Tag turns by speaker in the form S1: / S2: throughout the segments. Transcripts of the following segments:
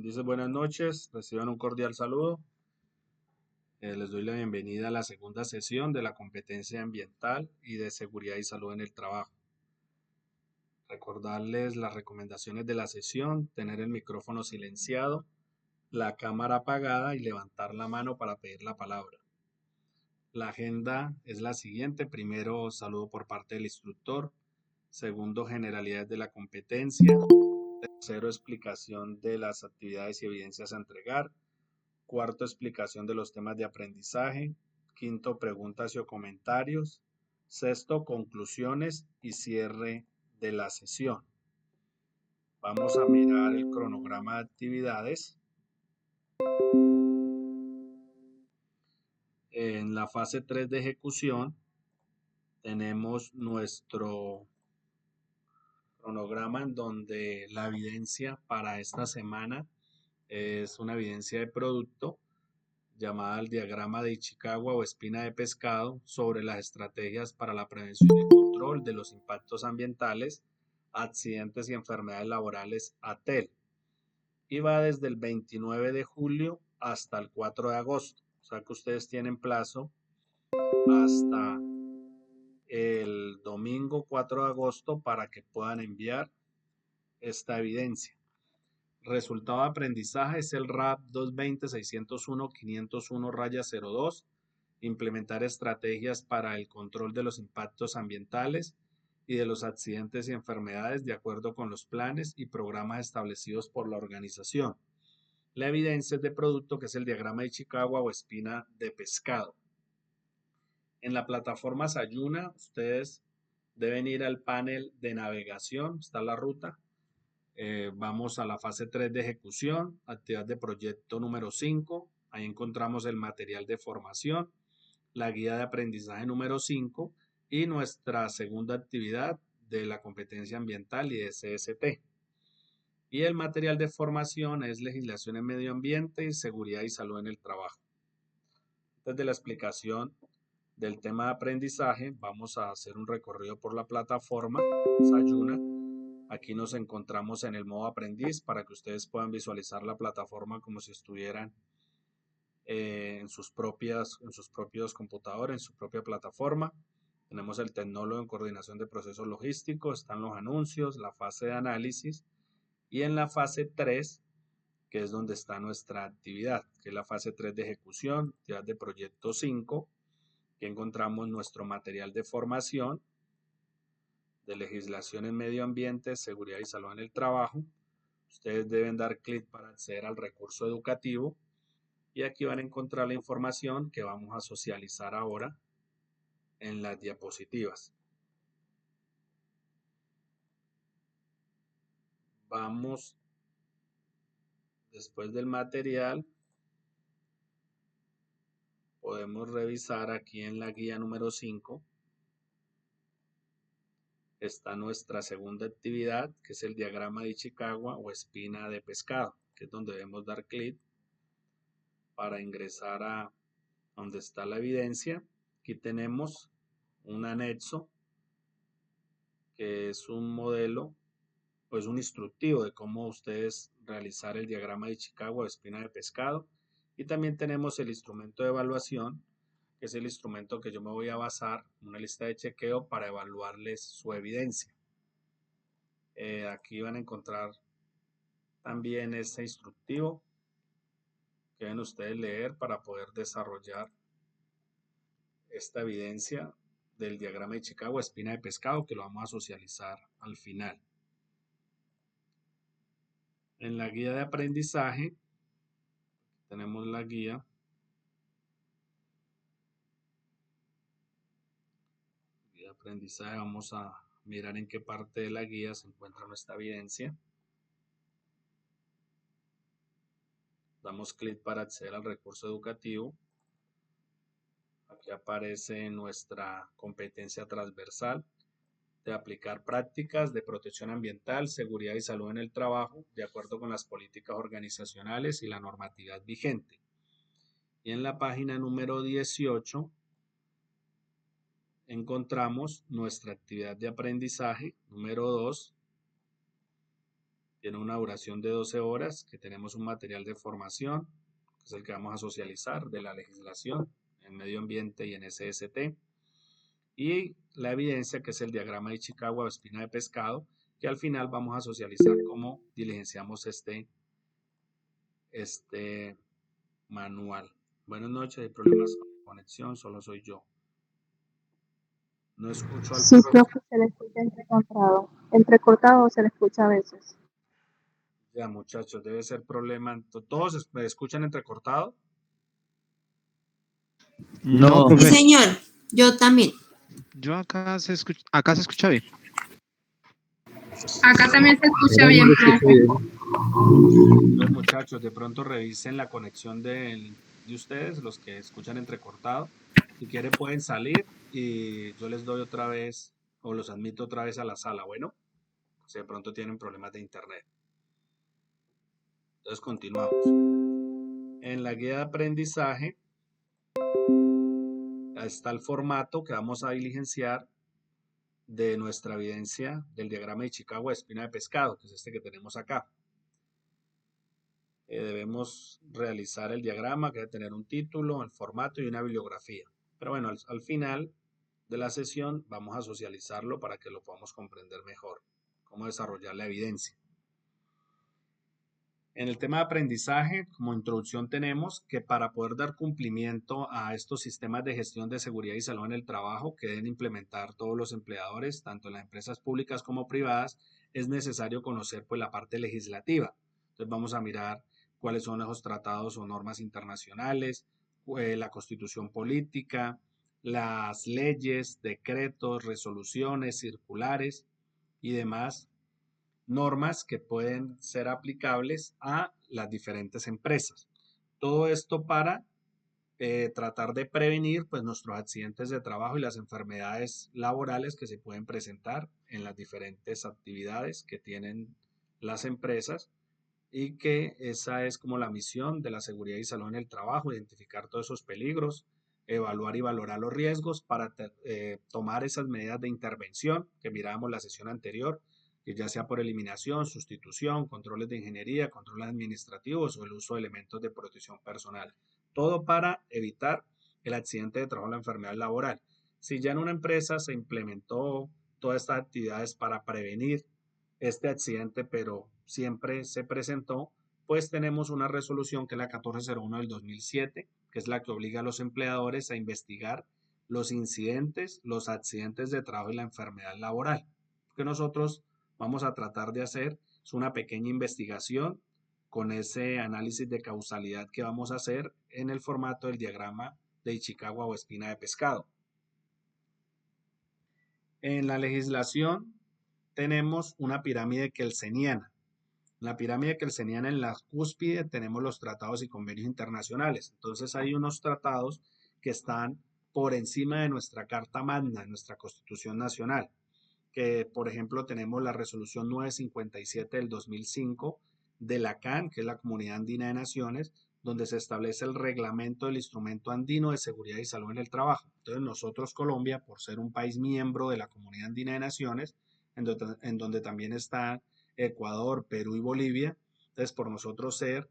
S1: Dice buenas noches, reciban un cordial saludo. Les doy la bienvenida a la segunda sesión de la competencia ambiental y de seguridad y salud en el trabajo. Recordarles las recomendaciones de la sesión: tener el micrófono silenciado, la cámara apagada y levantar la mano para pedir la palabra. La agenda es la siguiente: primero, saludo por parte del instructor; segundo, generalidades de la competencia; tercero, explicación de las actividades y evidencias a entregar; cuarto, explicación de los temas de aprendizaje; quinto, preguntas o comentarios; sexto, conclusiones y cierre de la sesión. Vamos a mirar el cronograma de actividades. En la fase 3 de ejecución tenemos nuestro cronograma en donde la evidencia para esta semana es una evidencia de producto llamada el diagrama de Ichikawa o espina de pescado sobre las estrategias para la prevención y control de los impactos ambientales, accidentes y enfermedades laborales ATEL. Y va desde el 29 de julio hasta el 4 de agosto. O sea que ustedes tienen plazo hasta el domingo 4 de agosto para que puedan enviar esta evidencia. Resultado de aprendizaje es el RAP 220-601-501-02. Implementar estrategias para el control de los impactos ambientales y de los accidentes y enfermedades de acuerdo con los planes y programas establecidos por la organización. La evidencia es de producto, que es el diagrama de Ichikawa o espina de pescado. En la plataforma Sayuna, ustedes deben ir al panel de navegación, está la ruta. Vamos a la fase 3 de ejecución, actividad de proyecto número 5. Ahí encontramos el material de formación, la guía de aprendizaje número 5 y nuestra segunda actividad de la competencia ambiental y de CST. Y el material de formación es legislación en medio ambiente y seguridad y salud en el trabajo. Antes de la explicación del tema de aprendizaje, vamos a hacer un recorrido por la plataforma Sayuna. Aquí nos encontramos en el modo aprendiz para que ustedes puedan visualizar la plataforma como si estuvieran en sus propios computadores, en su propia plataforma. Tenemos el tecnólogo en coordinación de procesos logísticos, están los anuncios, la fase de análisis, y en la fase 3, que es donde está nuestra actividad, que es la fase 3 de ejecución, actividad de proyecto 5, que encontramos nuestro material de formación de legislación en medio ambiente, seguridad y salud en el trabajo. Ustedes deben dar clic para acceder al recurso educativo y aquí van a encontrar la información que vamos a socializar ahora en las diapositivas. Vamos, después del material, podemos revisar aquí en la guía número 5. Está nuestra segunda actividad, que es el diagrama de Ichikawa o espina de pescado, que es donde debemos dar clic para ingresar a donde está la evidencia. Aquí tenemos un anexo que es un modelo, pues un instructivo de cómo ustedes realizar el diagrama de Ichikawa o espina de pescado. Y también tenemos el instrumento de evaluación, que es el instrumento que yo me voy a basar, una lista de chequeo para evaluarles su evidencia. Aquí van a encontrar también este instructivo que deben ustedes leer para poder desarrollar esta evidencia del diagrama de Ichikawa, espina de pescado, que lo vamos a socializar al final. En la guía de aprendizaje, tenemos la guía. Guía de aprendizaje, vamos a mirar en qué parte de la guía se encuentra nuestra evidencia. Damos clic para acceder al recurso educativo. Aquí aparece nuestra competencia transversal de aplicar prácticas de protección ambiental, seguridad y salud en el trabajo de acuerdo con las políticas organizacionales y la normatividad vigente. Y en la página número 18 encontramos nuestra actividad de aprendizaje número 2, Tiene una duración de 12 horas, que tenemos un material de formación, que es el que vamos a socializar de la legislación en medio ambiente y en SST. Y la evidencia, que es el diagrama de Ichikawa o espina de pescado, que al final vamos a socializar cómo diligenciamos este manual. Buenas noches, hay problemas con la conexión, solo soy yo. No escucho al
S2: Sí,
S1: profesor.
S2: profe, se le escucha entrecortado. Entrecortado se le escucha a veces.
S1: Ya, muchachos, debe ser problema. ¿Todos me escuchan entrecortado?
S3: No,
S4: No,
S5: Sí,
S3: profe,
S5: señor, yo también.
S3: yo acá se escucha bien.
S6: Acá también se escucha
S4: ahora no
S6: bien,
S4: lo escucho
S6: profe.
S4: bien.
S1: Entonces, muchachos, de pronto revisen la conexión de ustedes, los que escuchan entrecortado. Si quieren pueden salir y yo les doy otra vez o los admito otra vez a la sala. Bueno, si de pronto tienen problemas de internet. Entonces, continuamos. En la guía de aprendizaje está el formato que vamos a diligenciar de nuestra evidencia del diagrama de Ichikawa de espina de pescado, que es este que tenemos acá. Debemos realizar el diagrama, que debe tener un título, el formato y una bibliografía. Pero bueno, al final de la sesión vamos a socializarlo para que lo podamos comprender mejor, cómo desarrollar la evidencia. En el tema de aprendizaje, como introducción tenemos que para poder dar cumplimiento a estos sistemas de gestión de seguridad y salud en el trabajo que deben implementar todos los empleadores, tanto en las empresas públicas como privadas, es necesario conocer pues la parte legislativa. Entonces vamos a mirar cuáles son esos tratados o normas internacionales, la constitución política, las leyes, decretos, resoluciones, circulares y demás normas que pueden ser aplicables a las diferentes empresas. Todo esto para tratar de prevenir pues, nuestros accidentes de trabajo y las enfermedades laborales que se pueden presentar en las diferentes actividades que tienen las empresas y que esa es como la misión de la seguridad y salud en el trabajo, identificar todos esos peligros, evaluar y valorar los riesgos para tomar esas medidas de intervención que mirábamos la sesión anterior, que ya sea por eliminación, sustitución, controles de ingeniería, controles administrativos o el uso de elementos de protección personal. Todo para evitar el accidente de trabajo o la enfermedad laboral. Si ya en una empresa se implementó todas estas actividades para prevenir este accidente, pero siempre se presentó, pues tenemos una resolución que es la 1401 del 2007, que es la que obliga a los empleadores a investigar los incidentes, los accidentes de trabajo y la enfermedad laboral. Que nosotros vamos a tratar de hacer es una pequeña investigación con ese análisis de causalidad que vamos a hacer en el formato del diagrama de Ichikawa o espina de pescado. En la legislación tenemos una pirámide kelseniana. En la pirámide kelseniana, en la cúspide, tenemos los tratados y convenios internacionales. Entonces hay unos tratados que están por encima de nuestra Carta Magna, nuestra Constitución Nacional, que por ejemplo tenemos la resolución 957 del 2005 de la CAN, que es la Comunidad Andina de Naciones, donde se establece el reglamento del Instrumento Andino de Seguridad y Salud en el Trabajo. Entonces nosotros, Colombia, por ser un país miembro de la Comunidad Andina de Naciones, en donde también está Ecuador, Perú y Bolivia, entonces por nosotros ser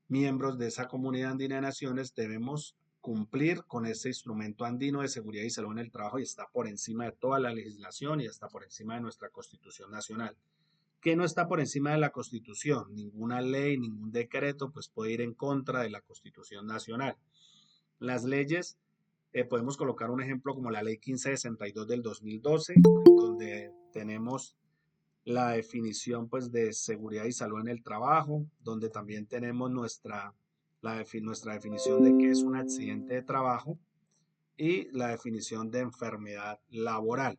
S1: miembros de esa Comunidad Andina de Naciones debemos cumplir con ese instrumento andino de seguridad y salud en el trabajo y está por encima de toda la legislación y está por encima de nuestra Constitución Nacional. ¿Qué no está por encima de la Constitución? Ninguna ley, ningún decreto, pues puede ir en contra de la Constitución Nacional. Las leyes, podemos colocar un ejemplo como la Ley 1562 del 2012, donde tenemos la definición pues de seguridad y salud en el trabajo, donde también tenemos nuestra definición de qué es un accidente de trabajo y la definición de enfermedad laboral.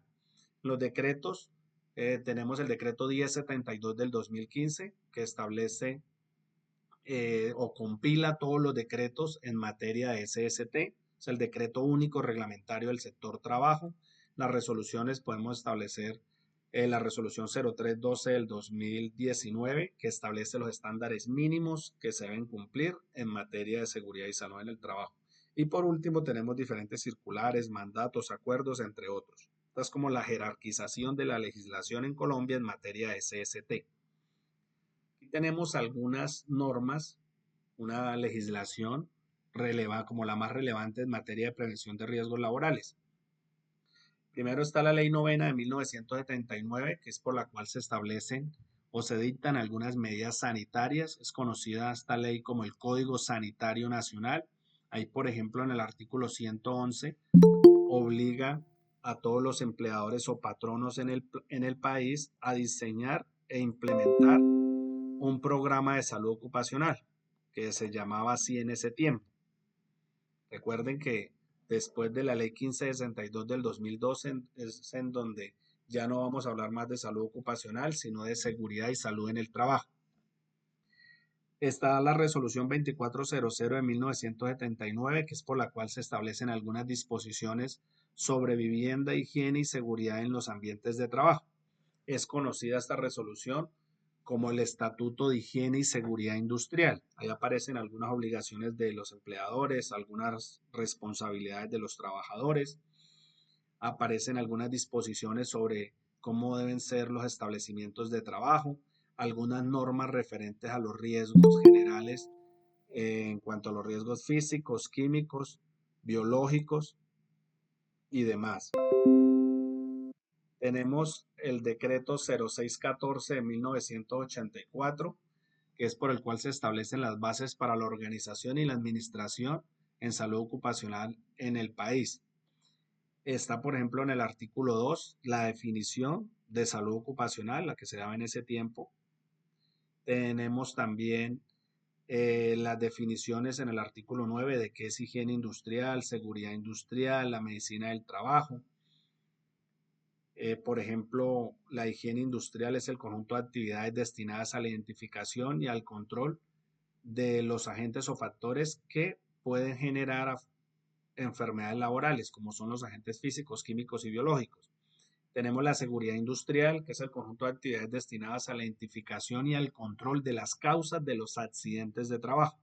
S1: Los decretos, tenemos el decreto 1072 del 2015 que establece o compila todos los decretos en materia de SST, es el decreto único reglamentario del sector trabajo. Las resoluciones podemos establecer la resolución 0312 del 2019 que establece los estándares mínimos que se deben cumplir en materia de seguridad y salud en el trabajo. Y por último tenemos diferentes circulares, mandatos, acuerdos, entre otros. Esta es como la jerarquización de la legislación en Colombia en materia de SST. tenemos algunas normas, una legislación como la más relevante en materia de prevención de riesgos laborales. Primero está la Ley Novena de 1979, que es por la cual se establecen o se dictan algunas medidas sanitarias. Es conocida esta ley como el Código Sanitario Nacional. Ahí, por ejemplo, en el artículo 111, obliga a todos los empleadores o patronos en el país a diseñar e implementar un programa de salud ocupacional, que se llamaba así en ese tiempo. Recuerden que después de la ley 1562 del 2012 es en donde ya no vamos a hablar más de salud ocupacional, sino de seguridad y salud en el trabajo. Está la resolución 2400 de 1979, que es por la cual se establecen algunas disposiciones sobre vivienda, higiene y seguridad en los ambientes de trabajo. Es conocida esta resolución como el Estatuto de Higiene y Seguridad Industrial. Ahí aparecen algunas obligaciones de los empleadores, algunas responsabilidades de los trabajadores. Aparecen algunas disposiciones sobre cómo deben ser los establecimientos de trabajo, algunas normas referentes a los riesgos generales en cuanto a los riesgos físicos, químicos, biológicos y demás. Tenemos el decreto 0614 de 1984, que es por el cual se establecen las bases para la organización y la administración en salud ocupacional en el país. Está, por ejemplo, en el artículo 2, la definición de salud ocupacional, la que se daba en ese tiempo. Tenemos también las definiciones en el artículo 9 de qué es higiene industrial, seguridad industrial, la medicina del trabajo. Por ejemplo, la higiene industrial es el conjunto de actividades destinadas a la identificación y al control de los agentes o factores que pueden generar enfermedades laborales, como son los agentes físicos, químicos y biológicos. Tenemos la seguridad industrial, que es el conjunto de actividades destinadas a la identificación y al control de las causas de los accidentes de trabajo.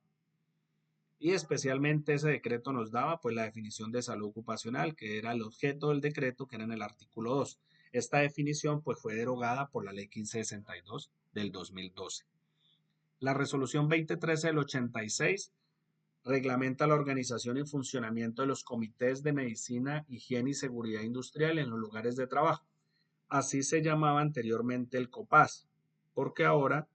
S1: Y especialmente ese decreto nos daba pues la definición de salud ocupacional, que era el objeto del decreto, que era en el artículo 2. Esta definición pues fue derogada por la ley 1562 del 2012. La resolución 2013 del 86 reglamenta la organización y funcionamiento de los comités de medicina, higiene y seguridad industrial en los lugares de trabajo. Así se llamaba anteriormente el COPAS, porque ahora,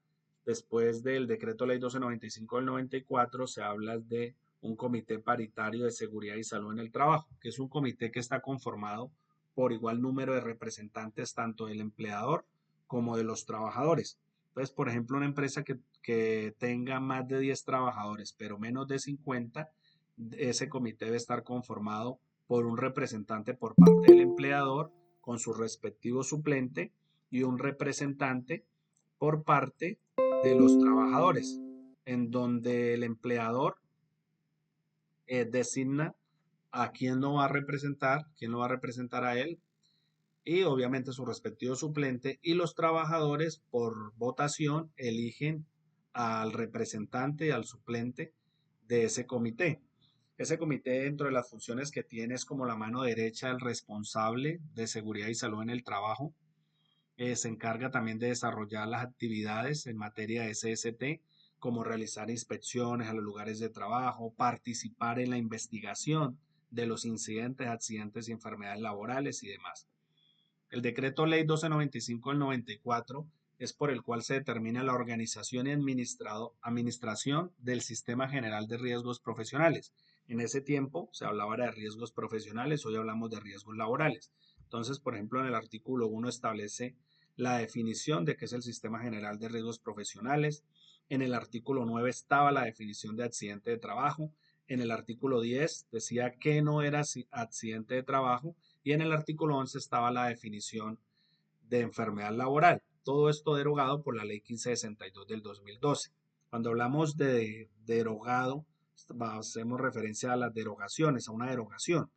S1: después del decreto ley 1295 del 94, se habla de un comité paritario de seguridad y salud en el trabajo, que es un comité que está conformado por igual número de representantes tanto del empleador como de los trabajadores. Entonces, por ejemplo, una empresa que tenga más de 10 trabajadores, pero menos de 50, ese comité debe estar conformado por un representante por parte del empleador con su respectivo suplente y un representante por parte de los trabajadores, en donde el empleador designa a quién lo va a representar a él, y obviamente su respectivo suplente, y los trabajadores por votación eligen al representante y al suplente de ese comité. Ese comité, dentro de las funciones que tiene, es como la mano derecha del responsable de seguridad y salud en el trabajo. Se encarga también de desarrollar las actividades en materia de SST, como realizar inspecciones a los lugares de trabajo, participar en la investigación de los incidentes, accidentes y enfermedades laborales y demás. El decreto ley 1295 del 94 es por el cual se determina la organización y administración del Sistema General de Riesgos Profesionales. En ese tiempo se hablaba de riesgos profesionales, hoy hablamos de riesgos laborales. Entonces, por ejemplo, en el artículo 1 establece la definición de qué es el Sistema General de Riesgos Profesionales. En el artículo 9 estaba la definición de accidente de trabajo. En el artículo 10 decía que no era accidente de trabajo. Y en el artículo 11 estaba la definición de enfermedad laboral. Todo esto derogado por la ley 1562 del 2012. Cuando hablamos de derogado, hacemos referencia a las derogaciones, a una derogación,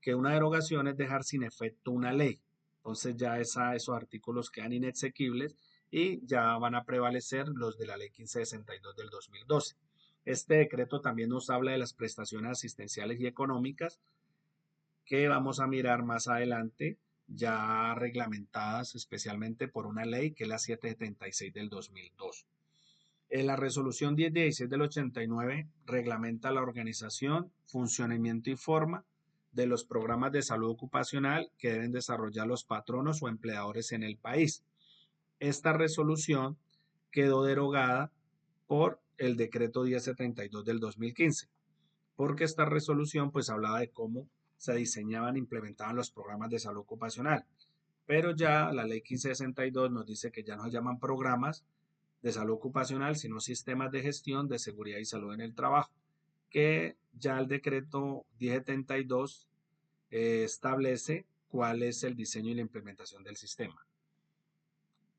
S1: que una derogación es dejar sin efecto una ley. Entonces ya esos artículos quedan inexequibles y ya van a prevalecer los de la ley 1562 del 2012. Este decreto también nos habla de las prestaciones asistenciales y económicas, que vamos a mirar más adelante, ya reglamentadas especialmente por una ley que es la 776 del 2002. La resolución 1016 del 89 reglamenta la organización, funcionamiento y forma de los programas de salud ocupacional que deben desarrollar los patronos o empleadores en el país. Esta resolución quedó derogada por el decreto 1072 del 2015, porque esta resolución pues hablaba de cómo se diseñaban e implementaban los programas de salud ocupacional, pero ya la ley 1562 nos dice que ya no se llaman programas de salud ocupacional, sino sistemas de gestión de seguridad y salud en el trabajo, que ya el decreto 1072 establece cuál es el diseño y la implementación del sistema.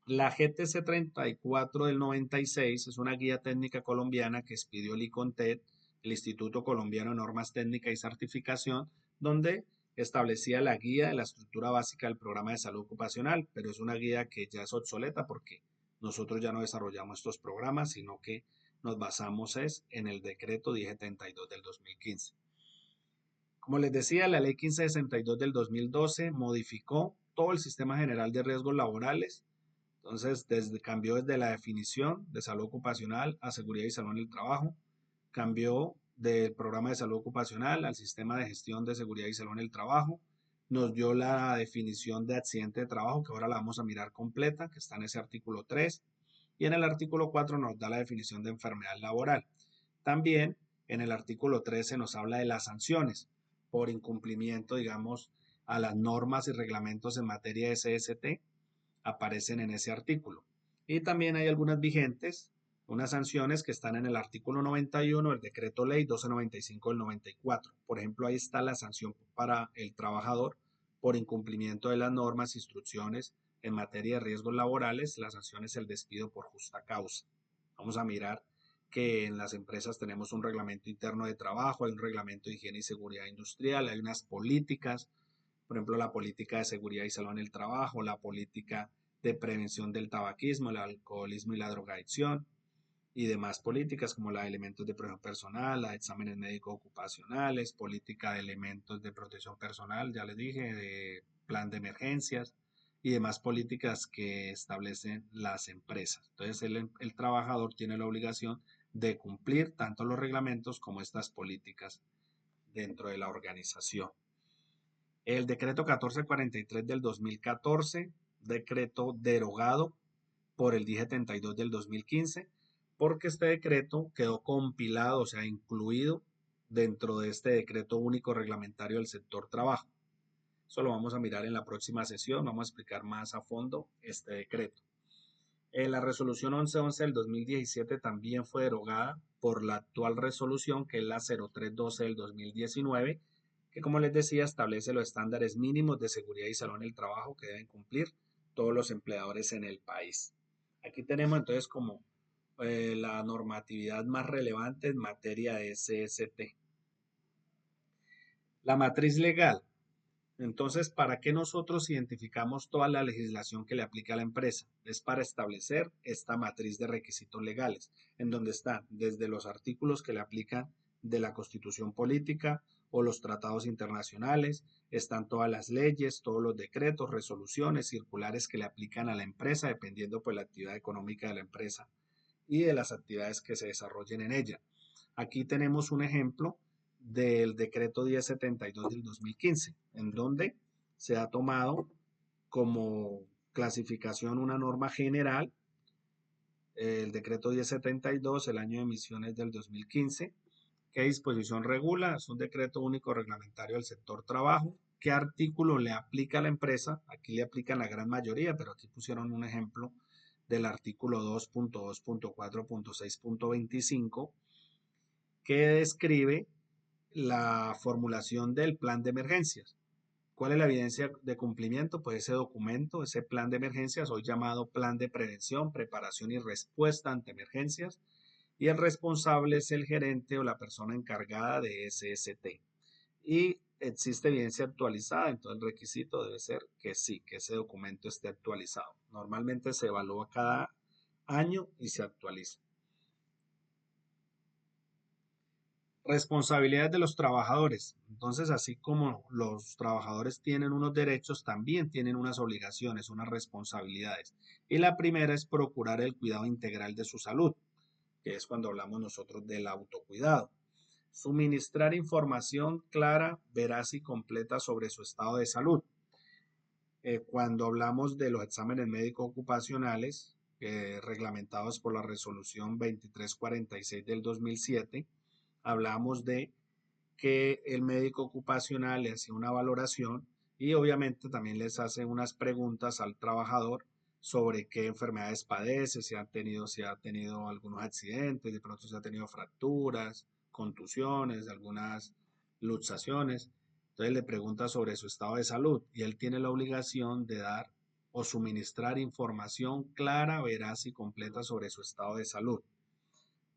S1: La GTC 34 del 96 es una guía técnica colombiana que expidió el ICONTED, el Instituto Colombiano de Normas Técnicas y Certificación, donde establecía la guía de la estructura básica del programa de salud ocupacional, pero es una guía que ya es obsoleta porque nosotros ya no desarrollamos estos programas, sino que nos basamos en el decreto 1072 del 2015. Como les decía, la ley 1562 del 2012 modificó todo el sistema general de riesgos laborales. Entonces, cambió desde la definición de salud ocupacional a seguridad y salud en el trabajo, cambió del programa de salud ocupacional al sistema de gestión de seguridad y salud en el trabajo, nos dio la definición de accidente de trabajo, que ahora la vamos a mirar completa, que está en ese artículo 3, y en el artículo 4 nos da la definición de enfermedad laboral. También en el artículo 13 nos habla de las sanciones por incumplimiento, digamos, a las normas y reglamentos en materia de SST, aparecen en ese artículo. Y también hay algunas vigentes, unas sanciones que están en el artículo 91 del decreto ley 1295 del 94. Por ejemplo, ahí está la sanción para el trabajador por incumplimiento de las normas, instrucciones en materia de riesgos laborales. La sanción es el despido por justa causa. Vamos a mirar que en las empresas tenemos un reglamento interno de trabajo, hay un reglamento de higiene y seguridad industrial, hay unas políticas, por ejemplo, la política de seguridad y salud en el trabajo, la política de prevención del tabaquismo, el alcoholismo y la drogadicción, y demás políticas como la de elementos de protección personal, la de exámenes médicos ocupacionales, política de elementos de protección personal, ya les dije, de plan de emergencias y demás políticas que establecen las empresas. Entonces, el trabajador tiene la obligación de cumplir tanto los reglamentos como estas políticas dentro de la organización. El decreto 1443 del 2014, decreto derogado por el 1072 del 2015, porque este decreto quedó compilado, o sea, incluido dentro de este decreto único reglamentario del sector trabajo. Eso lo vamos a mirar en la próxima sesión, vamos a explicar más a fondo este decreto. La resolución 1111 del 2017 también fue derogada por la actual resolución, que es la 0312 del 2019, que como les decía establece los estándares mínimos de seguridad y salud en el trabajo que deben cumplir todos los empleadores en el país. Aquí tenemos entonces como la normatividad más relevante en materia de SST. La matriz legal. Entonces, ¿para qué nosotros identificamos toda la legislación que le aplica a la empresa? Es para establecer esta matriz de requisitos legales, en donde están desde los artículos que le aplican de la Constitución Política o los tratados internacionales, están todas las leyes, todos los decretos, resoluciones, circulares que le aplican a la empresa, dependiendo pues la actividad económica de la empresa y de las actividades que se desarrollen en ella. Aquí tenemos un ejemplo del decreto 1072 del 2015, en donde se ha tomado como clasificación una norma general, el decreto 1072, el año de emisiones del 2015. ¿Qué disposición regula? Es un decreto único reglamentario del sector trabajo. ¿Qué artículo le aplica a la empresa? Aquí le aplican la gran mayoría, pero aquí pusieron un ejemplo del artículo 2.2.4.6.25, que describe la formulación del plan de emergencias. ¿Cuál es la evidencia de cumplimiento? Pues ese documento, ese plan de emergencias, hoy llamado plan de prevención, preparación y respuesta ante emergencias, y el responsable es el gerente o la persona encargada de SST. Y existe evidencia actualizada, entonces el requisito debe ser que sí, que ese documento esté actualizado. Normalmente se evalúa cada año y se actualiza. Responsabilidades de los trabajadores. Entonces, así como los trabajadores tienen unos derechos, también tienen unas obligaciones, unas responsabilidades. Y la primera es procurar el cuidado integral de su salud. que es cuando hablamos nosotros del autocuidado. Suministrar información clara, veraz y completa sobre su estado de salud. Cuando hablamos de los exámenes médicos ocupacionales, reglamentados por la resolución 2346 del 2007, hablamos de que el médico ocupacional le hace una valoración y obviamente también les hace unas preguntas al trabajador sobre qué enfermedades padece, si ha tenido algunos accidentes, de pronto si ha tenido fracturas, contusiones, algunas luxaciones. Entonces le pregunta sobre su estado de salud y él tiene la obligación de dar o suministrar información clara, veraz y completa sobre su estado de salud.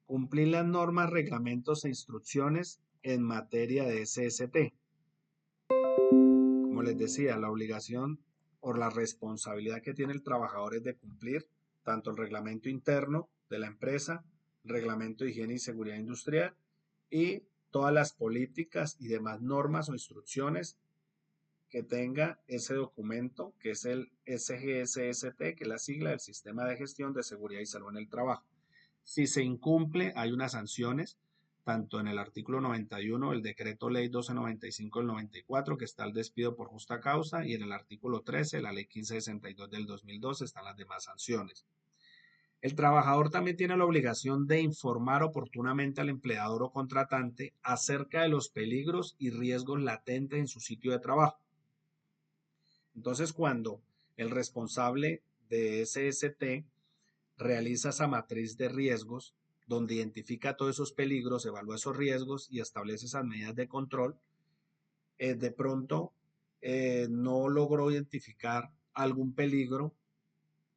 S1: Cumplir las normas, reglamentos e instrucciones en materia de SST. Como les decía, la obligación o la responsabilidad que tiene el trabajador es de cumplir tanto el reglamento interno de la empresa, reglamento de higiene y seguridad industrial y todas las políticas y demás normas o instrucciones que tenga ese documento, que es el SGSST, que es la sigla del Sistema de Gestión de Seguridad y Salud en el Trabajo. Si se incumple, hay unas sanciones, tanto en el artículo 91 del Decreto Ley 1295 del 94, que está el despido por justa causa, y en el artículo 13, la Ley 1562 del 2012, están las demás sanciones. El trabajador también tiene la obligación de informar oportunamente al empleador o contratante acerca de los peligros y riesgos latentes en su sitio de trabajo. Entonces, cuando el responsable de SST realiza esa matriz de riesgos, donde identifica todos esos peligros, evalúa esos riesgos y establece esas medidas de control, de pronto no logró identificar algún peligro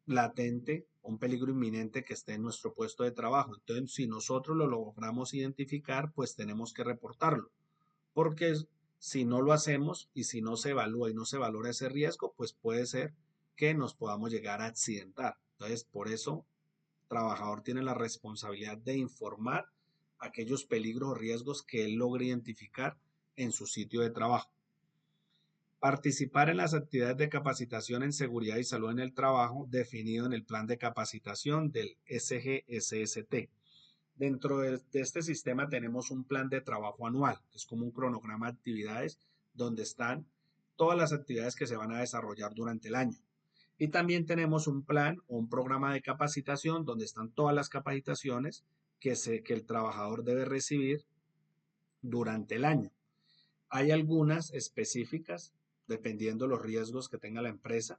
S1: latente, un peligro inminente que esté en nuestro puesto de trabajo. Entonces, si nosotros lo logramos identificar, pues tenemos que reportarlo, porque si no lo hacemos y si no se evalúa y no se valora ese riesgo, pues puede ser que nos podamos llegar a accidentar. Entonces, por eso el trabajador tiene la responsabilidad de informar aquellos peligros o riesgos que él logre identificar en su sitio de trabajo. Participar en las actividades de capacitación en seguridad y salud en el trabajo definido en el plan de capacitación del SGSST. Dentro de este sistema tenemos un plan de trabajo anual, que es como un cronograma de actividades donde están todas las actividades que se van a desarrollar durante el año. Y también tenemos un plan o un programa de capacitación donde están todas las capacitaciones que el trabajador debe recibir durante el año. Hay algunas específicas dependiendo de los riesgos que tenga la empresa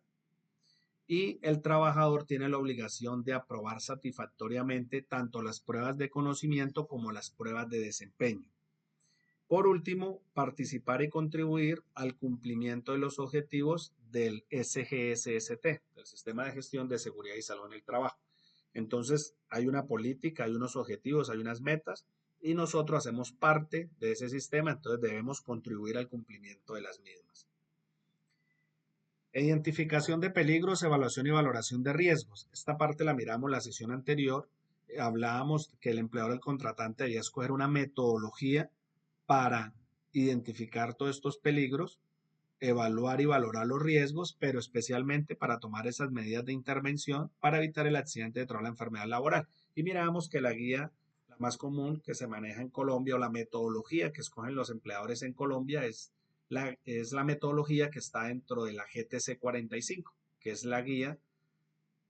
S1: y el trabajador tiene la obligación de aprobar satisfactoriamente tanto las pruebas de conocimiento como las pruebas de desempeño. Por último, participar y contribuir al cumplimiento de los objetivos del SGSST, del Sistema de Gestión de Seguridad y Salud en el Trabajo. Entonces, hay una política, hay unos objetivos, hay unas metas y nosotros hacemos parte de ese sistema, entonces debemos contribuir al cumplimiento de las mismas. Identificación de peligros, evaluación y valoración de riesgos. Esta parte la miramos en la sesión anterior. Hablábamos que el empleador, el contratante, debía escoger una metodología para identificar todos estos peligros, evaluar y valorar los riesgos, pero especialmente para tomar esas medidas de intervención para evitar el accidente de trabajo o la enfermedad laboral. Y miramos que la guía, la más común que se maneja en Colombia o la metodología que escogen los empleadores en Colombia es la metodología que está dentro de la GTC 45, que es la guía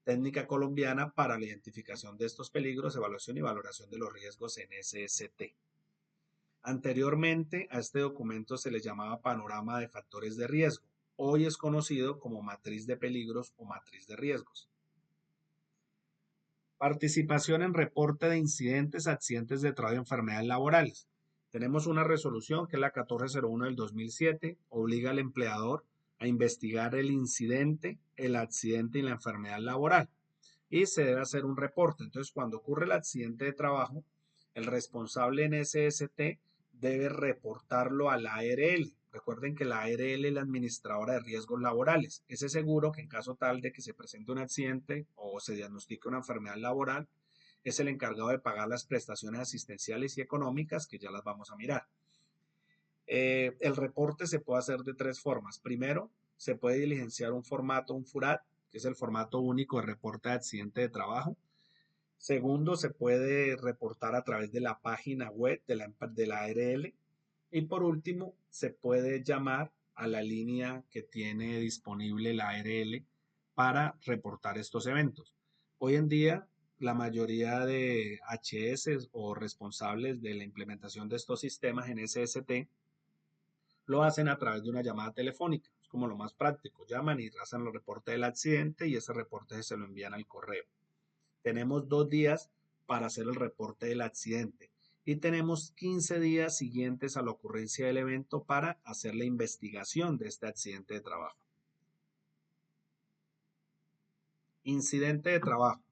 S1: técnica colombiana para la identificación de estos peligros, evaluación y valoración de los riesgos en SST. Anteriormente a este documento se le llamaba panorama de factores de riesgo. Hoy es conocido como matriz de peligros o matriz de riesgos. Participación en reporte de incidentes, accidentes de trabajo y enfermedades laborales. Tenemos una resolución que es la 1401 del 2007, obliga al empleador a investigar el incidente, el accidente y la enfermedad laboral y se debe hacer un reporte. Entonces, cuando ocurre el accidente de trabajo, el responsable en SST debe reportarlo a la ARL. Recuerden que la ARL es la administradora de riesgos laborales. Ese seguro que en caso tal de que se presente un accidente o se diagnostique una enfermedad laboral, es el encargado de pagar las prestaciones asistenciales y económicas, que ya las vamos a mirar. El reporte se puede hacer de tres formas. Primero, se puede diligenciar un formato, un FURAT, que es el formato único de reporte de accidente de trabajo. Segundo, se puede reportar a través de la página web de la ARL. Y por último, se puede llamar a la línea que tiene disponible la ARL para reportar estos eventos. Hoy en día, la mayoría de HS o responsables de la implementación de estos sistemas en SST lo hacen a través de una llamada telefónica. Es como lo más práctico. Llaman y hacen el reporte del accidente y ese reporte se lo envían al correo. Tenemos 2 días para hacer el reporte del accidente y tenemos 15 días siguientes a la ocurrencia del evento para hacer la investigación de este accidente de trabajo. Incidente de trabajo.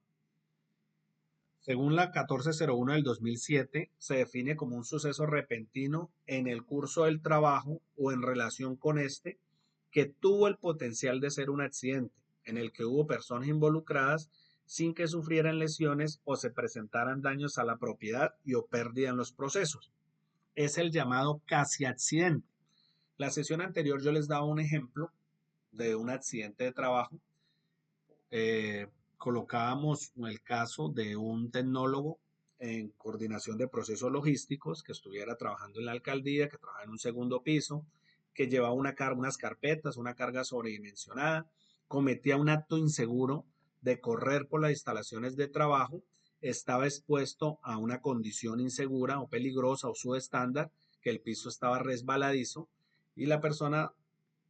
S1: Según la 1401 del 2007, se define como un suceso repentino en el curso del trabajo o en relación con este que tuvo el potencial de ser un accidente, en el que hubo personas involucradas sin que sufrieran lesiones o se presentaran daños a la propiedad y o pérdida en los procesos. Es el llamado casi accidente. La sesión anterior yo les daba un ejemplo de un accidente de trabajo. Colocábamos el caso de un tecnólogo en coordinación de procesos logísticos que estuviera trabajando en la alcaldía, que trabajaba en un segundo piso, que llevaba unas carpetas, una carga sobredimensionada, cometía un acto inseguro de correr por las instalaciones de trabajo, estaba expuesto a una condición insegura o peligrosa o subestándar, que el piso estaba resbaladizo y la persona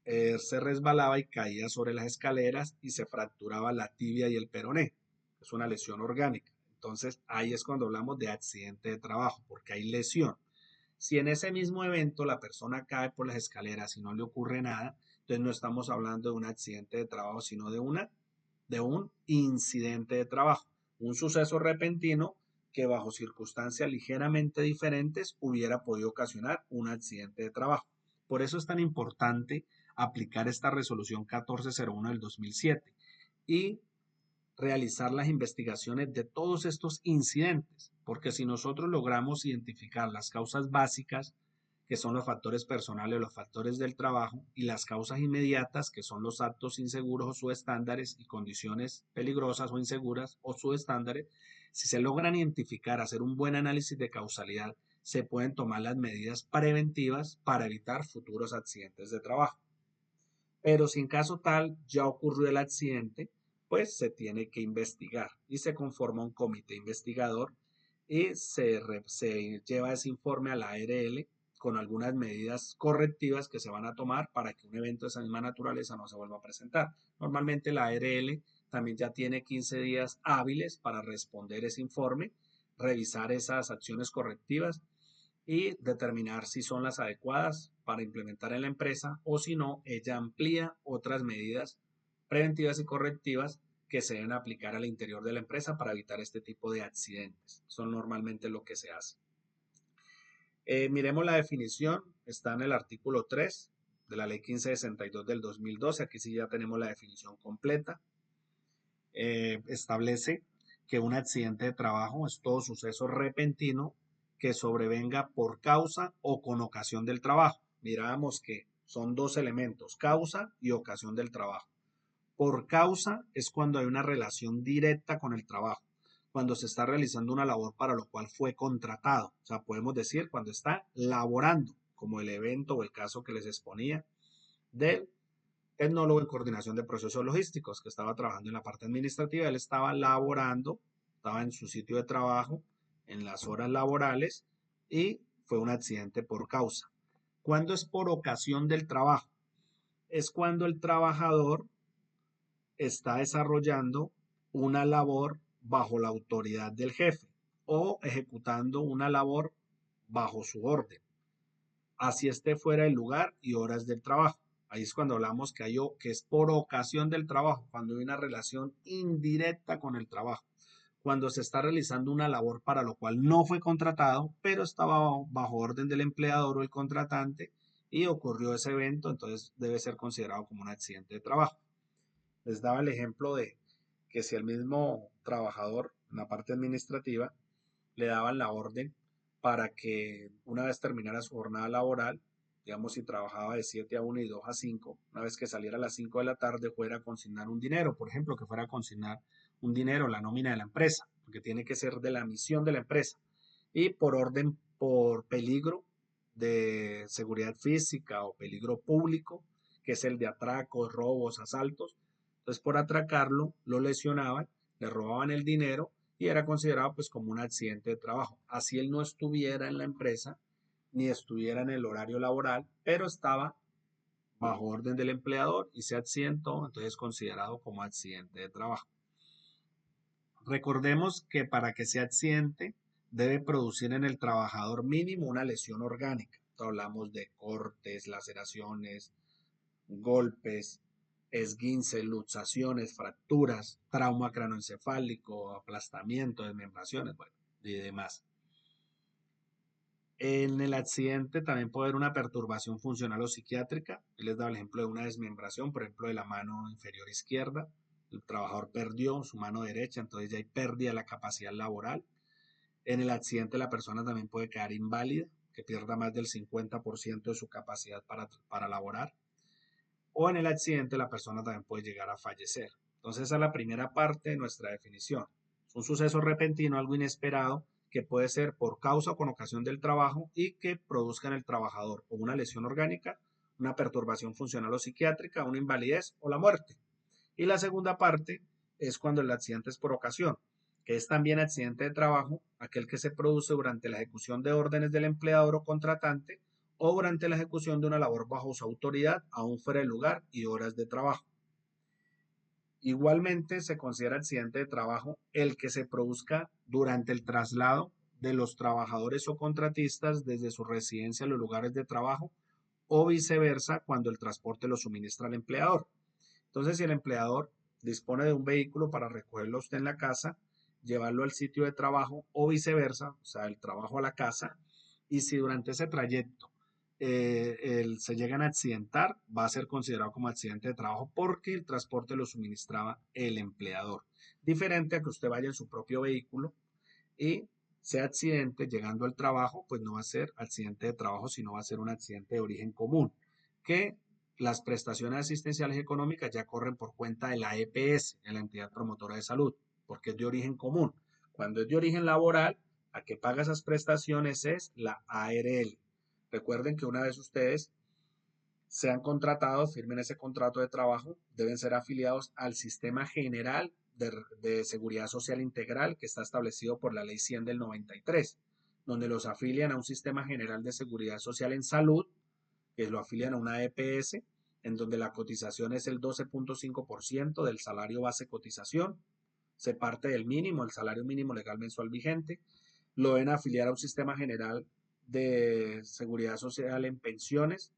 S1: se resbalaba y caía sobre las escaleras y se fracturaba la tibia y el peroné. Es una lesión orgánica. Entonces ahí es cuando hablamos de accidente de trabajo, porque hay lesión. Si en ese mismo evento la persona cae por las escaleras y no le ocurre nada, entonces no estamos hablando de un accidente de trabajo, sino de un incidente de trabajo, un suceso repentino que bajo circunstancias ligeramente diferentes hubiera podido ocasionar un accidente de trabajo. Por eso es tan importante aplicar esta resolución 1401 del 2007 y realizar las investigaciones de todos estos incidentes, porque si nosotros logramos identificar las causas básicas, que son los factores personales, los factores del trabajo, y las causas inmediatas, que son los actos inseguros o subestándares y condiciones peligrosas o inseguras o subestándares, si se logran identificar, hacer un buen análisis de causalidad, se pueden tomar las medidas preventivas para evitar futuros accidentes de trabajo. Pero si en caso tal ya ocurrió el accidente, pues se tiene que investigar y se conforma un comité investigador y se lleva ese informe a la ARL con algunas medidas correctivas que se van a tomar para que un evento de esa misma naturaleza no se vuelva a presentar. Normalmente la ARL también ya tiene 15 días hábiles para responder ese informe, revisar esas acciones correctivas y determinar si son las adecuadas para implementar en la empresa o si no, ella amplía otras medidas preventivas y correctivas que se deben aplicar al interior de la empresa para evitar este tipo de accidentes. Son normalmente lo que se hace. Miremos la definición, está en el artículo 3 de la ley 1562 del 2012, aquí sí ya tenemos la definición completa. Establece que un accidente de trabajo es todo suceso repentino que sobrevenga por causa o con ocasión del trabajo. Mirábamos que son dos elementos, causa y ocasión del trabajo. Por causa es cuando hay una relación directa con el trabajo, cuando se está realizando una labor para lo cual fue contratado. O sea, podemos decir cuando está laborando, como el evento o el caso que les exponía del tecnólogo en coordinación de procesos logísticos, que estaba trabajando en la parte administrativa. Él estaba laborando, estaba en su sitio de trabajo, en las horas laborales, y fue un accidente por causa. ¿Cuándo es por ocasión del trabajo? Es cuando el trabajador está desarrollando una labor bajo la autoridad del jefe o ejecutando una labor bajo su orden, así esté fuera del lugar y horas del trabajo. Ahí es cuando hablamos que es por ocasión del trabajo, cuando hay una relación indirecta con el trabajo, cuando se está realizando una labor para lo cual no fue contratado, pero estaba bajo orden del empleador o el contratante y ocurrió ese evento, entonces debe ser considerado como un accidente de trabajo. Les daba el ejemplo de que si el mismo trabajador en la parte administrativa le daban la orden para que una vez terminara su jornada laboral, digamos si trabajaba de 7 a 1 y 2 a 5, una vez que saliera a las 5 de la tarde fuera a consignar un dinero, por ejemplo, que fuera a consignar un dinero, la nómina de la empresa. porque tiene que ser de la misión de la empresa, y por peligro de seguridad física o peligro público, que es el de atracos, robos, asaltos. Entonces, por atracarlo, lo lesionaban, le robaban el dinero y era considerado pues como un accidente de trabajo. Así él no estuviera en la empresa ni estuviera en el horario laboral, pero estaba bajo orden del empleador y se accidentó, entonces es considerado como accidente de trabajo. Recordemos que para que sea accidente debe producir en el trabajador mínimo una lesión orgánica. Hablamos de cortes, laceraciones, golpes, esguinces, luxaciones, fracturas, trauma cranoencefálico, aplastamiento, desmembraciones, bueno, y demás. En el accidente también puede haber una perturbación funcional o psiquiátrica. Les da el ejemplo de una desmembración, por ejemplo, de la mano inferior izquierda. El trabajador perdió su mano derecha, entonces ya hay pérdida de la capacidad laboral. En el accidente la persona también puede quedar inválida, que pierda más del 50% de su capacidad para laborar. O en el accidente la persona también puede llegar a fallecer. Entonces esa es la primera parte de nuestra definición. Es un suceso repentino, algo inesperado, que puede ser por causa o con ocasión del trabajo y que produzca en el trabajador o una lesión orgánica, una perturbación funcional o psiquiátrica, una invalidez o la muerte. Y la segunda parte es cuando el accidente es por ocasión, que es también accidente de trabajo, aquel que se produce durante la ejecución de órdenes del empleador o contratante o durante la ejecución de una labor bajo su autoridad, aún fuera el lugar y horas de trabajo. Igualmente se considera accidente de trabajo el que se produzca durante el traslado de los trabajadores o contratistas desde su residencia a los lugares de trabajo o viceversa cuando el transporte lo suministra el empleador. Entonces, si el empleador dispone de un vehículo para recogerlo a usted en la casa, llevarlo al sitio de trabajo o viceversa, o sea, el trabajo a la casa, y si durante ese trayecto se llegan a accidentar, va a ser considerado como accidente de trabajo porque el transporte lo suministraba el empleador. Diferente a que usted vaya en su propio vehículo y sea accidente llegando al trabajo, pues no va a ser accidente de trabajo, sino va a ser un accidente de origen común, que las prestaciones asistenciales económicas ya corren por cuenta de la EPS, en la entidad promotora de salud, porque es de origen común. Cuando es de origen laboral, la que paga esas prestaciones es la ARL. Recuerden que una vez ustedes sean contratados, firmen ese contrato de trabajo, deben ser afiliados al Sistema General de Seguridad Social Integral que está establecido por la Ley 100 del 93, donde los afilian a un Sistema General de Seguridad Social en Salud, que lo afilian a una EPS, en donde la cotización es el 12.5% del salario base cotización, se parte del mínimo, el salario mínimo legal mensual vigente, lo deben afiliar a un Sistema General de Seguridad Social en pensiones,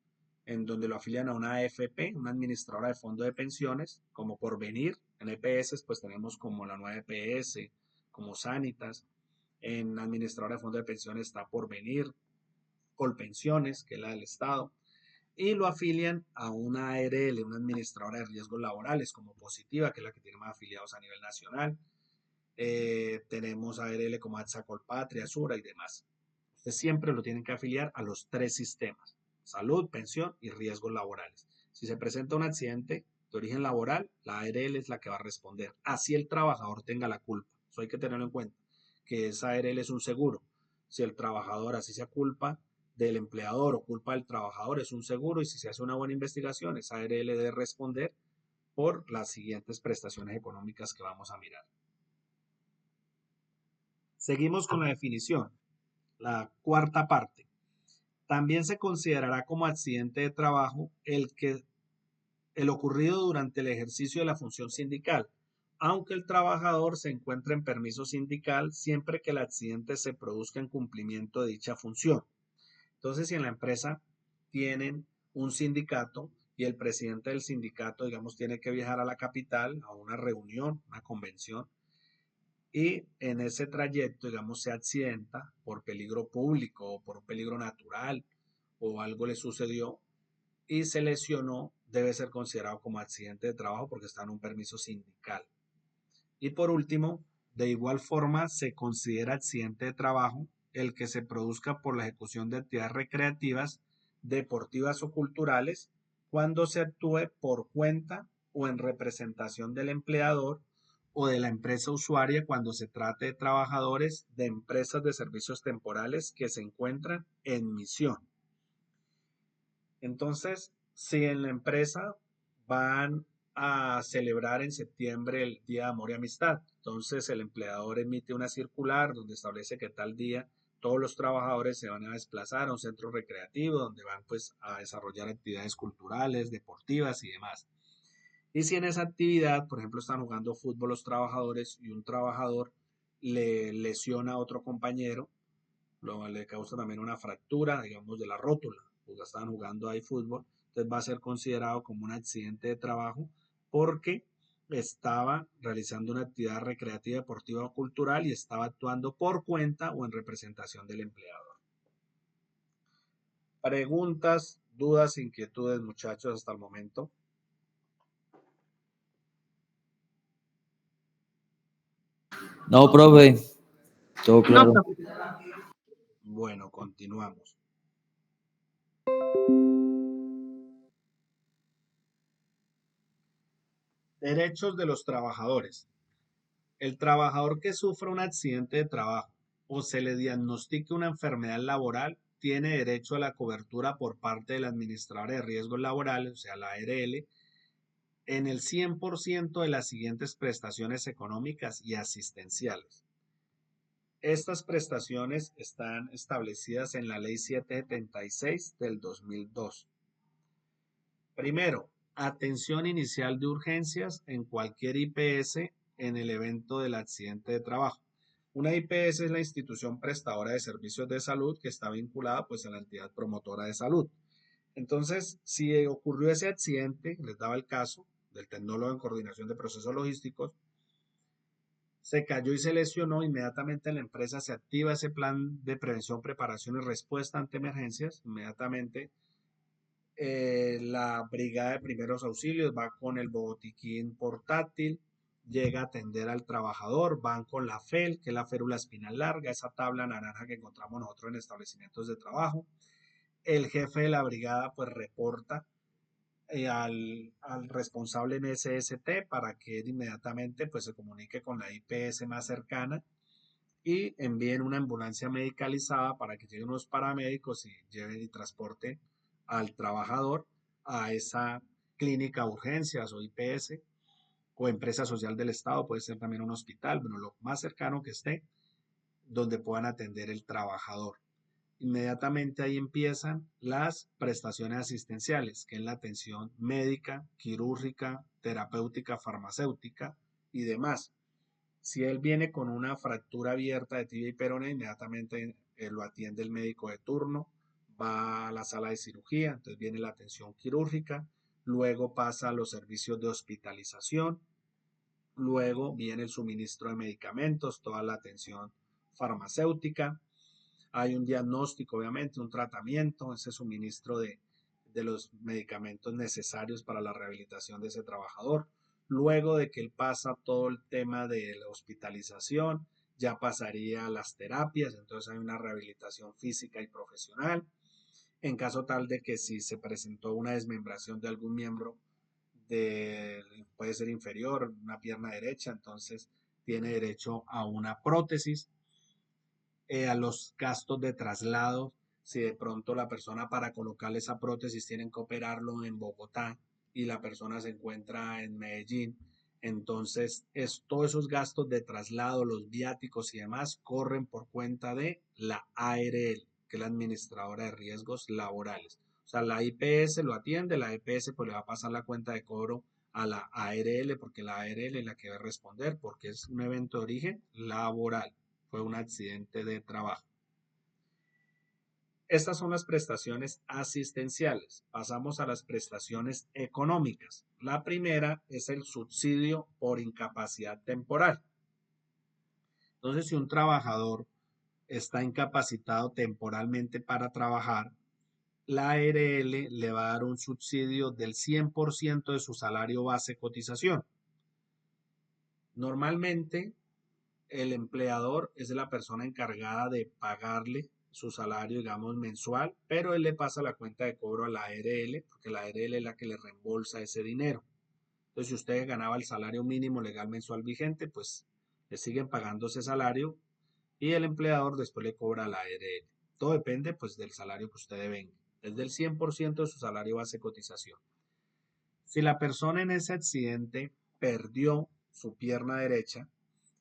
S1: en donde lo afilian a una AFP, una administradora de fondo de pensiones, como Porvenir. En EPS pues tenemos como la nueva EPS, como Sanitas. En administradora de fondo de pensiones está Porvenir, Colpensiones, que es la del Estado. Y lo afilian a una ARL, una administradora de riesgos laborales, como Positiva, que es la que tiene más afiliados a nivel nacional. Tenemos ARL como AXA Colpatria, Sura y demás. Ustedes siempre lo tienen que afiliar a los tres sistemas: salud, pensión y riesgos laborales. Si se presenta un accidente de origen laboral, la ARL es la que va a responder, así el trabajador tenga la culpa. Eso hay que tenerlo en cuenta, que esa ARL es un seguro. Si el trabajador, así sea culpa del empleador o culpa del trabajador, es un seguro, y si se hace una buena investigación, esa ARL debe responder por las siguientes prestaciones económicas que vamos a mirar. Seguimos con la definición. La cuarta parte. También se considerará como accidente de trabajo el ocurrido durante el ejercicio de la función sindical, aunque el trabajador se encuentre en permiso sindical siempre que el accidente se produzca en cumplimiento de dicha función. Entonces, si en la empresa tienen un sindicato y el presidente del sindicato, digamos, tiene que viajar a la capital a una reunión, una convención, y en ese trayecto, digamos, se accidenta por peligro público o por un peligro natural o algo le sucedió y se lesionó, debe ser considerado como accidente de trabajo porque está en un permiso sindical. Y por último, de igual forma, se considera accidente de trabajo el que se produzca por la ejecución de actividades recreativas, deportivas o culturales cuando se actúe por cuenta o en representación del empleador o de la empresa usuaria cuando se trate de trabajadores de empresas de servicios temporales que se encuentran en misión. Entonces, si en la empresa van a celebrar en septiembre el Día de Amor y Amistad, entonces el empleador emite una circular donde establece que tal día todos los trabajadores se van a desplazar a un centro recreativo donde van pues a desarrollar actividades culturales, deportivas y demás. Y si en esa actividad, por ejemplo, están jugando fútbol los trabajadores y un trabajador le lesiona a otro compañero, le causa también una fractura, digamos, de la rótula, porque estaban jugando ahí fútbol, entonces va a ser considerado como un accidente de trabajo porque estaba realizando una actividad recreativa, deportiva o cultural y estaba actuando por cuenta o en representación del empleador. Preguntas, dudas, inquietudes, muchachos, hasta el momento.
S4: No, profe, todo
S2: No,
S4: claro.
S2: profe.
S1: Bueno, continuamos. Derechos de los trabajadores. El trabajador que sufra un accidente de trabajo o se le diagnostique una enfermedad laboral tiene derecho a la cobertura por parte del administrador de riesgos laborales, o sea, la ARL, en el 100% de las siguientes prestaciones económicas y asistenciales. Estas prestaciones están establecidas en la Ley 776 del 2002. Primero, atención inicial de urgencias en cualquier IPS en el evento del accidente de trabajo. Una IPS es la institución prestadora de servicios de salud que está vinculada pues a la entidad promotora de salud. Entonces, si ocurrió ese accidente, les daba el caso del tecnólogo en coordinación de procesos logísticos, se cayó y se lesionó, inmediatamente en la empresa se activa ese plan de prevención, preparación y respuesta ante emergencias, inmediatamente la brigada de primeros auxilios va con el botiquín portátil, llega a atender al trabajador, van con la FEL, que es la férula espinal larga, esa tabla naranja que encontramos nosotros en establecimientos de trabajo. El jefe de la brigada pues reporta al responsable en SST para que él inmediatamente pues se comunique con la IPS más cercana y envíen una ambulancia medicalizada para que lleguen unos paramédicos y lleven y transporten al trabajador a esa clínica urgencias o IPS o empresa social del Estado, puede ser también un hospital, bueno, lo más cercano que esté, donde puedan atender el trabajador. Inmediatamente ahí empiezan las prestaciones asistenciales, que es la atención médica, quirúrgica, terapéutica, farmacéutica y demás. Si él viene con una fractura abierta de tibia y peroné, inmediatamente lo atiende el médico de turno, va a la sala de cirugía, entonces viene la atención quirúrgica, luego pasa a los servicios de hospitalización, luego viene el suministro de medicamentos, toda la atención farmacéutica, hay un diagnóstico, obviamente, un tratamiento, ese suministro de los medicamentos necesarios para la rehabilitación de ese trabajador. Luego de que él pasa todo el tema de la hospitalización, ya pasaría a las terapias, entonces hay una rehabilitación física y profesional. En caso tal de que si se presentó una desmembración de algún miembro, puede ser inferior, una pierna derecha, entonces tiene derecho a una prótesis. A los gastos de traslado, si de pronto la persona para colocarle esa prótesis tienen que operarlo en Bogotá y la persona se encuentra en Medellín, entonces todos esos gastos de traslado, los viáticos y demás corren por cuenta de la ARL, que es la administradora de riesgos laborales. O sea, la IPS lo atiende, la EPS pues le va a pasar la cuenta de cobro a la ARL porque la ARL es la que va a responder porque es un evento de origen laboral, fue un accidente de trabajo. Estas son las prestaciones asistenciales. Pasamos a las prestaciones económicas. La primera es el subsidio por incapacidad temporal. Entonces, si un trabajador está incapacitado temporalmente para trabajar, la ARL le va a dar un subsidio del 100% de su salario base cotización. Normalmente, el empleador es la persona encargada de pagarle su salario, digamos, mensual, pero él le pasa la cuenta de cobro a la ARL, porque la ARL es la que le reembolsa ese dinero. Entonces, si usted ganaba el salario mínimo legal mensual vigente, pues le siguen pagando ese salario y el empleador después le cobra la ARL. Todo depende pues del salario que usted devenga. Es del 100% de su salario base de cotización. Si la persona en ese accidente perdió su pierna derecha,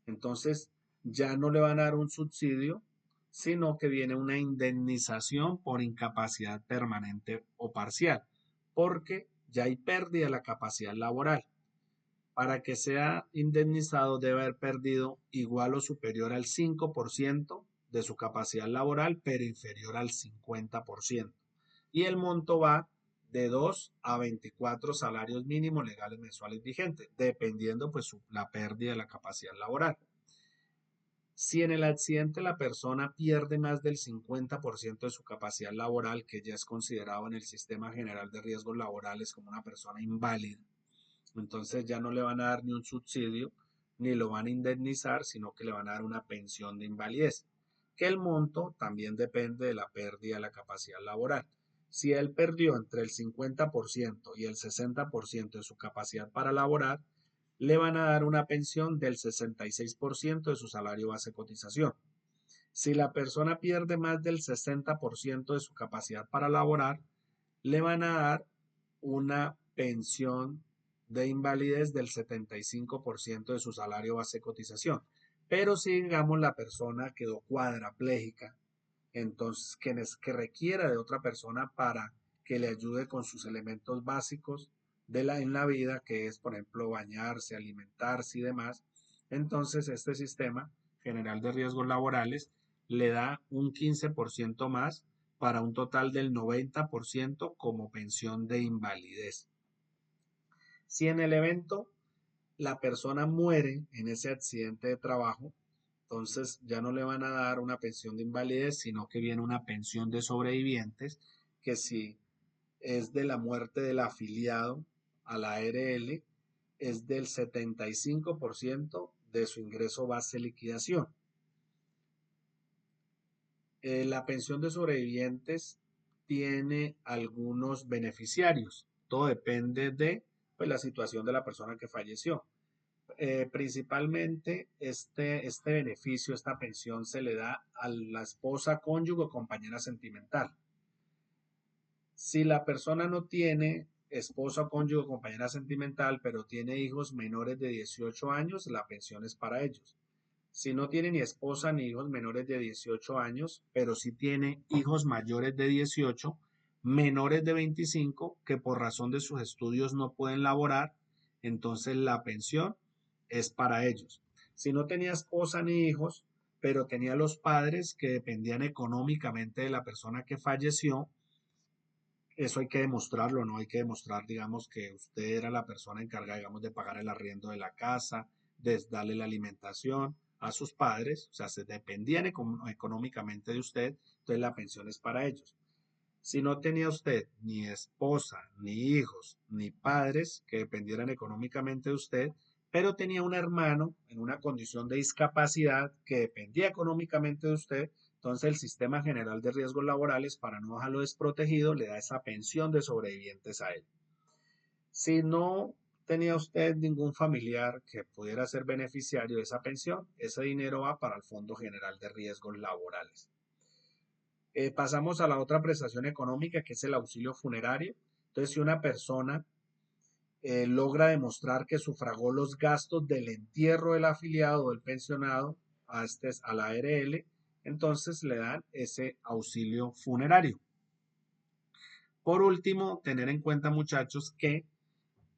S1: entonces ya no le van a dar un subsidio, sino que viene una indemnización por incapacidad permanente o parcial, porque ya hay pérdida de la capacidad laboral. Para que sea indemnizado debe haber perdido igual o superior al 5% de su capacidad laboral, pero inferior al 50%. Y el monto va de 2 a 24 salarios mínimos legales mensuales vigentes, dependiendo pues la pérdida de la capacidad laboral. Si en el accidente la persona pierde más del 50% de su capacidad laboral, que ya es considerado en el Sistema General de Riesgos Laborales como una persona inválida, entonces ya no le van a dar ni un subsidio, ni lo van a indemnizar, sino que le van a dar una pensión de invalidez, que el monto también depende de la pérdida de la capacidad laboral. Si él perdió entre el 50% y el 60% de su capacidad para laborar, le van a dar una pensión del 66% de su salario base de cotización. Si la persona pierde más del 60% de su capacidad para laborar, le van a dar una pensión de invalidez del 75% de su salario base de cotización. Pero si, digamos, la persona quedó cuadraplégica, entonces que requiera de otra persona para que le ayude con sus elementos básicos en la vida, que es, por ejemplo, bañarse, alimentarse y demás, entonces este sistema general de riesgos laborales le da un 15% más para un total del 90% como pensión de invalidez. Si en el evento la persona muere en ese accidente de trabajo, entonces ya no le van a dar una pensión de invalidez, sino que viene una pensión de sobrevivientes, que si es de la muerte del afiliado a la ARL, es del 75% de su ingreso base de liquidación. La pensión de sobrevivientes tiene algunos beneficiarios. Todo depende de pues, la situación de la persona que falleció. Principalmente este beneficio, esta pensión se le da a la esposa, cónyuge o compañera sentimental. Si la persona no tiene esposa, cónyuge o compañera sentimental, pero tiene hijos menores de 18 años, la pensión es para ellos. Si no tiene ni esposa ni hijos menores de 18 años, pero sí tiene hijos mayores de 18, menores de 25, que por razón de sus estudios no pueden laborar, entonces la pensión es para ellos. Si no tenía esposa ni hijos, pero tenía los padres que dependían económicamente de la persona que falleció, eso hay que demostrarlo, ¿no? Hay que demostrar, digamos, que usted era la persona encargada, digamos, de pagar el arriendo de la casa, de darle la alimentación a sus padres, o sea, se dependían económicamente de usted, entonces la pensión es para ellos. Si no tenía usted ni esposa, ni hijos, ni padres que dependieran económicamente de usted, pero tenía un hermano en una condición de discapacidad que dependía económicamente de usted, entonces el Sistema General de Riesgos Laborales, para no dejarlo desprotegido, le da esa pensión de sobrevivientes a él. Si no tenía usted ningún familiar que pudiera ser beneficiario de esa pensión, ese dinero va para el Fondo General de Riesgos Laborales. Pasamos a la otra prestación económica, que es el auxilio funerario. Entonces, si una persona logra demostrar que sufragó los gastos del entierro del afiliado o del pensionado a la ARL, entonces le dan ese auxilio funerario. Por último, tener en cuenta, muchachos, que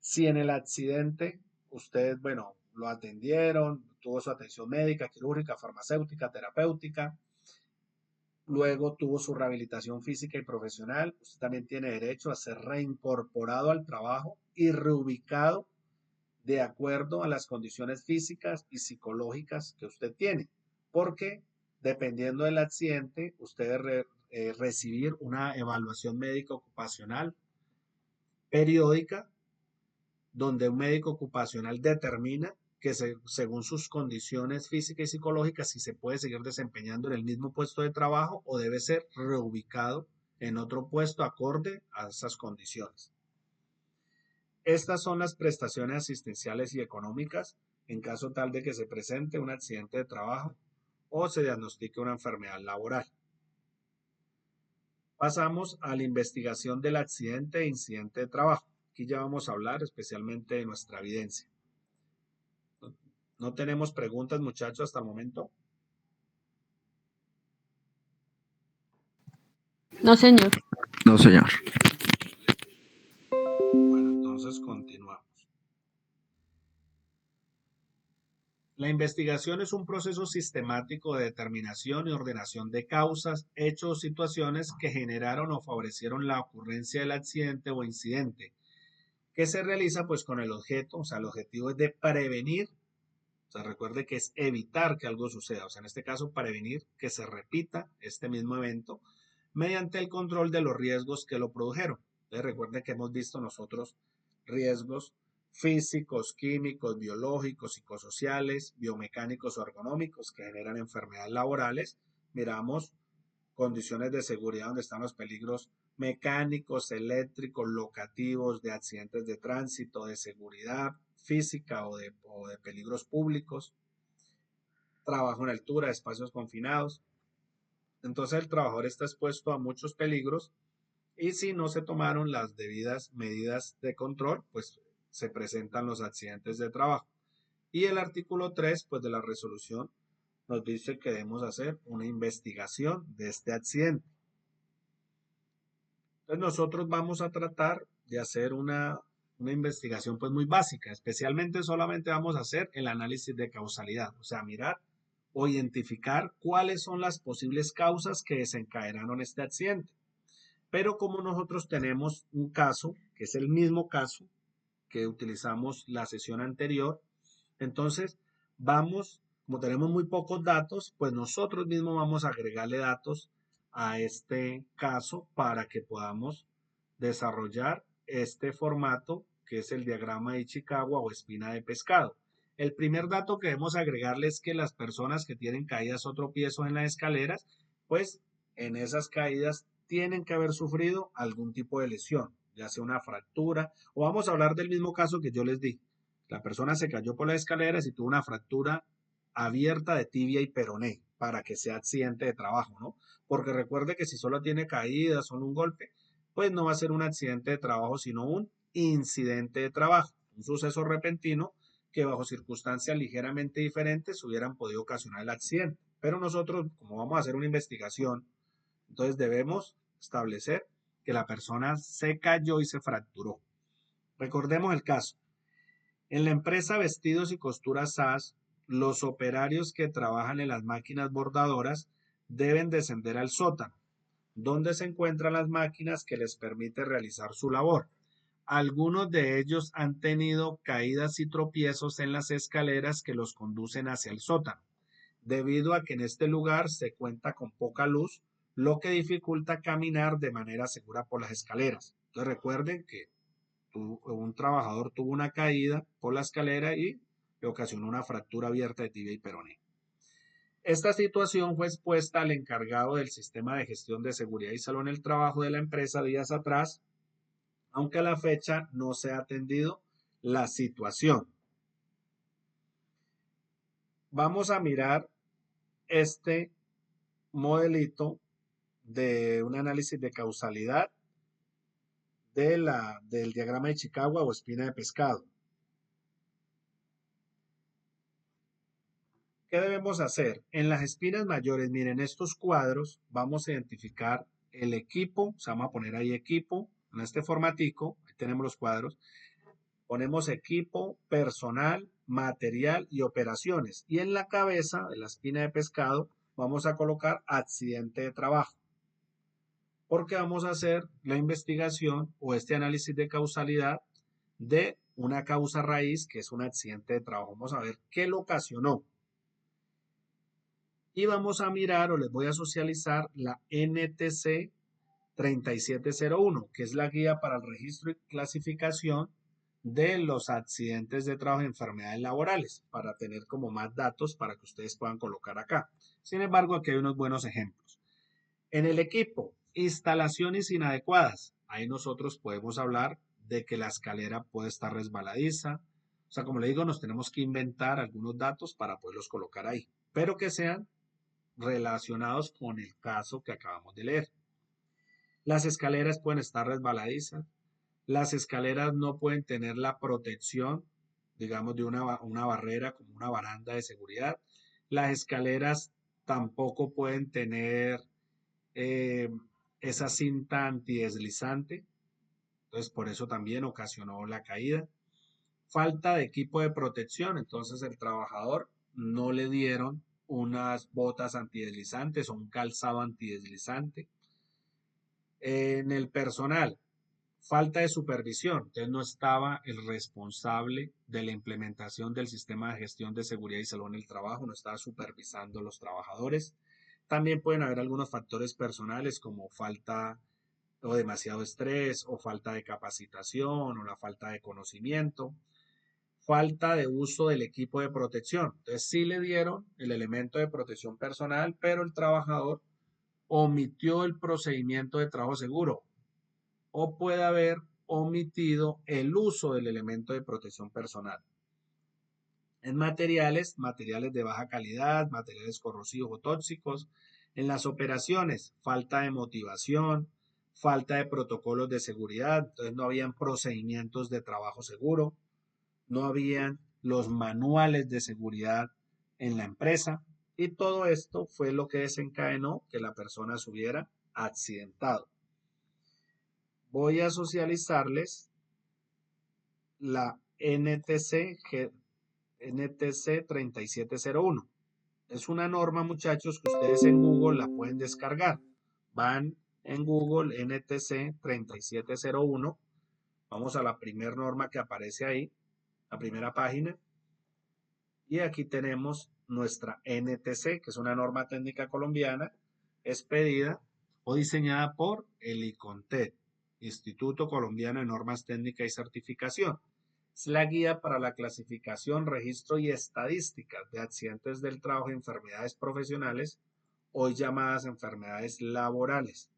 S1: si en el accidente usted, bueno, lo atendieron, tuvo su atención médica, quirúrgica, farmacéutica, terapéutica, luego tuvo su rehabilitación física y profesional, usted también tiene derecho a ser reincorporado al trabajo y reubicado de acuerdo a las condiciones físicas y psicológicas que usted tiene, porque dependiendo del accidente, usted debe recibir una evaluación médica ocupacional periódica, donde un médico ocupacional determina que según sus condiciones físicas y psicológicas, si se puede seguir desempeñando en el mismo puesto de trabajo o debe ser reubicado en otro puesto acorde a esas condiciones. Estas son las prestaciones asistenciales y económicas en caso tal de que se presente un accidente de trabajo o se diagnostique una enfermedad laboral. Pasamos a la investigación del accidente e incidente de trabajo. Aquí ya vamos a hablar especialmente de nuestra evidencia. ¿No tenemos preguntas, muchachos, hasta el momento?
S2: No, señor.
S3: No, señor.
S1: Bueno, entonces continuamos. La investigación es un proceso sistemático de determinación y ordenación de causas, hechos o situaciones que generaron o favorecieron la ocurrencia del accidente o incidente, que se realiza pues con el objeto, o sea, el objetivo es de prevenir, o sea, recuerde que es evitar que algo suceda, o sea, en este caso, prevenir que se repita este mismo evento mediante el control de los riesgos que lo produjeron. Entonces, recuerde que hemos visto nosotros riesgos físicos, químicos, biológicos, psicosociales, biomecánicos o ergonómicos que generan enfermedades laborales. Miramos condiciones de seguridad donde están los peligros mecánicos, eléctricos, locativos, de accidentes de tránsito, de seguridad física o de peligros públicos, trabajo en altura, espacios confinados. Entonces el trabajador está expuesto a muchos peligros y si no se tomaron las debidas medidas de control, pues se presentan los accidentes de trabajo. Y el artículo 3, pues de la resolución, nos dice que debemos hacer una investigación de este accidente. Entonces nosotros vamos a tratar de hacer una investigación pues muy básica, especialmente solamente vamos a hacer el análisis de causalidad, o sea, mirar o identificar cuáles son las posibles causas que desencadenaron este accidente. Pero como nosotros tenemos un caso, que es el mismo caso que utilizamos la sesión anterior, entonces vamos, como tenemos muy pocos datos, pues nosotros mismos vamos a agregarle datos a este caso para que podamos desarrollar este formato que es el diagrama de Ichikawa o espina de pescado. El primer dato que debemos agregarle es que las personas que tienen caídas o tropiezos en las escaleras, pues en esas caídas tienen que haber sufrido algún tipo de lesión, ya sea una fractura, o vamos a hablar del mismo caso que yo les di. La persona se cayó por las escaleras y tuvo una fractura abierta de tibia y peroné para que sea accidente de trabajo, ¿no? Porque recuerde que si solo tiene caídas, solo un golpe, pues no va a ser un accidente de trabajo, sino un incidente de trabajo, un suceso repentino que bajo circunstancias ligeramente diferentes hubieran podido ocasionar el accidente. Pero nosotros, como vamos a hacer una investigación, entonces debemos establecer que la persona se cayó y se fracturó. Recordemos el caso. En la empresa Vestidos y Costuras SAS, los operarios que trabajan en las máquinas bordadoras deben descender al sótano, donde se encuentran las máquinas que les permite realizar su labor. Algunos de ellos han tenido caídas y tropiezos en las escaleras que los conducen hacia el sótano, debido a que en este lugar se cuenta con poca luz, lo que dificulta caminar de manera segura por las escaleras. Entonces recuerden que un trabajador tuvo una caída por la escalera y le ocasionó una fractura abierta de tibia y peroné. Esta situación fue expuesta al encargado del sistema de gestión de seguridad y salud en el trabajo de la empresa días atrás, aunque a la fecha no se ha atendido la situación. Vamos a mirar este modelito de un análisis de causalidad del diagrama de Ichikawa o espina de pescado. ¿Qué debemos hacer? En las espinas mayores, miren estos cuadros, vamos a identificar el equipo, o sea, vamos a poner ahí equipo, en este formatico, ahí tenemos los cuadros, ponemos equipo, personal, material y operaciones. Y en la cabeza de la espina de pescado vamos a colocar accidente de trabajo. Porque vamos a hacer la investigación o este análisis de causalidad de una causa raíz que es un accidente de trabajo. Vamos a ver qué lo ocasionó. Y vamos a mirar o les voy a socializar la NTC 3701, que es la guía para el registro y clasificación de los accidentes de trabajo y enfermedades laborales, para tener como más datos para que ustedes puedan colocar acá. Sin embargo, aquí hay unos buenos ejemplos. En el equipo, instalaciones inadecuadas. Ahí nosotros podemos hablar de que la escalera puede estar resbaladiza. O sea, como le digo, nos tenemos que inventar algunos datos para poderlos colocar ahí, pero que sean relacionados con el caso que acabamos de leer. Las escaleras pueden estar resbaladizas. Las escaleras no pueden tener la protección, digamos, de una barrera como una baranda de seguridad. Las escaleras tampoco pueden tener eh, esa cinta antideslizante. Entonces, por eso también ocasionó la caída. Falta de equipo de protección. Entonces, el trabajador no le dieron unas botas antideslizantes o un calzado antideslizante. En el personal, falta de supervisión. Entonces, no estaba el responsable de la implementación del sistema de gestión de seguridad y salud en el trabajo, no estaba supervisando a los trabajadores. También pueden haber algunos factores personales como falta o demasiado estrés o falta de capacitación o la falta de conocimiento, falta de uso del equipo de protección. Entonces sí le dieron el elemento de protección personal, pero el trabajador omitió el procedimiento de trabajo seguro o puede haber omitido el uso del elemento de protección personal. En materiales de baja calidad, materiales corrosivos o tóxicos. En las operaciones, falta de motivación, falta de protocolos de seguridad, entonces no habían procedimientos de trabajo seguro, no habían los manuales de seguridad en la empresa y todo esto fue lo que desencadenó que la persona se hubiera accidentado. Voy a socializarles la NTC 3701. Es una norma, muchachos, que ustedes en Google la pueden descargar. Van en Google NTC 3701. Vamos a la primera norma que aparece ahí, la primera página. Y aquí tenemos nuestra NTC, que es una norma técnica colombiana, expedida o diseñada por el ICONTED, Instituto Colombiano de Normas Técnicas y Certificación. Es la guía para la clasificación, registro y estadísticas de accidentes del trabajo y enfermedades profesionales, hoy llamadas enfermedades laborales.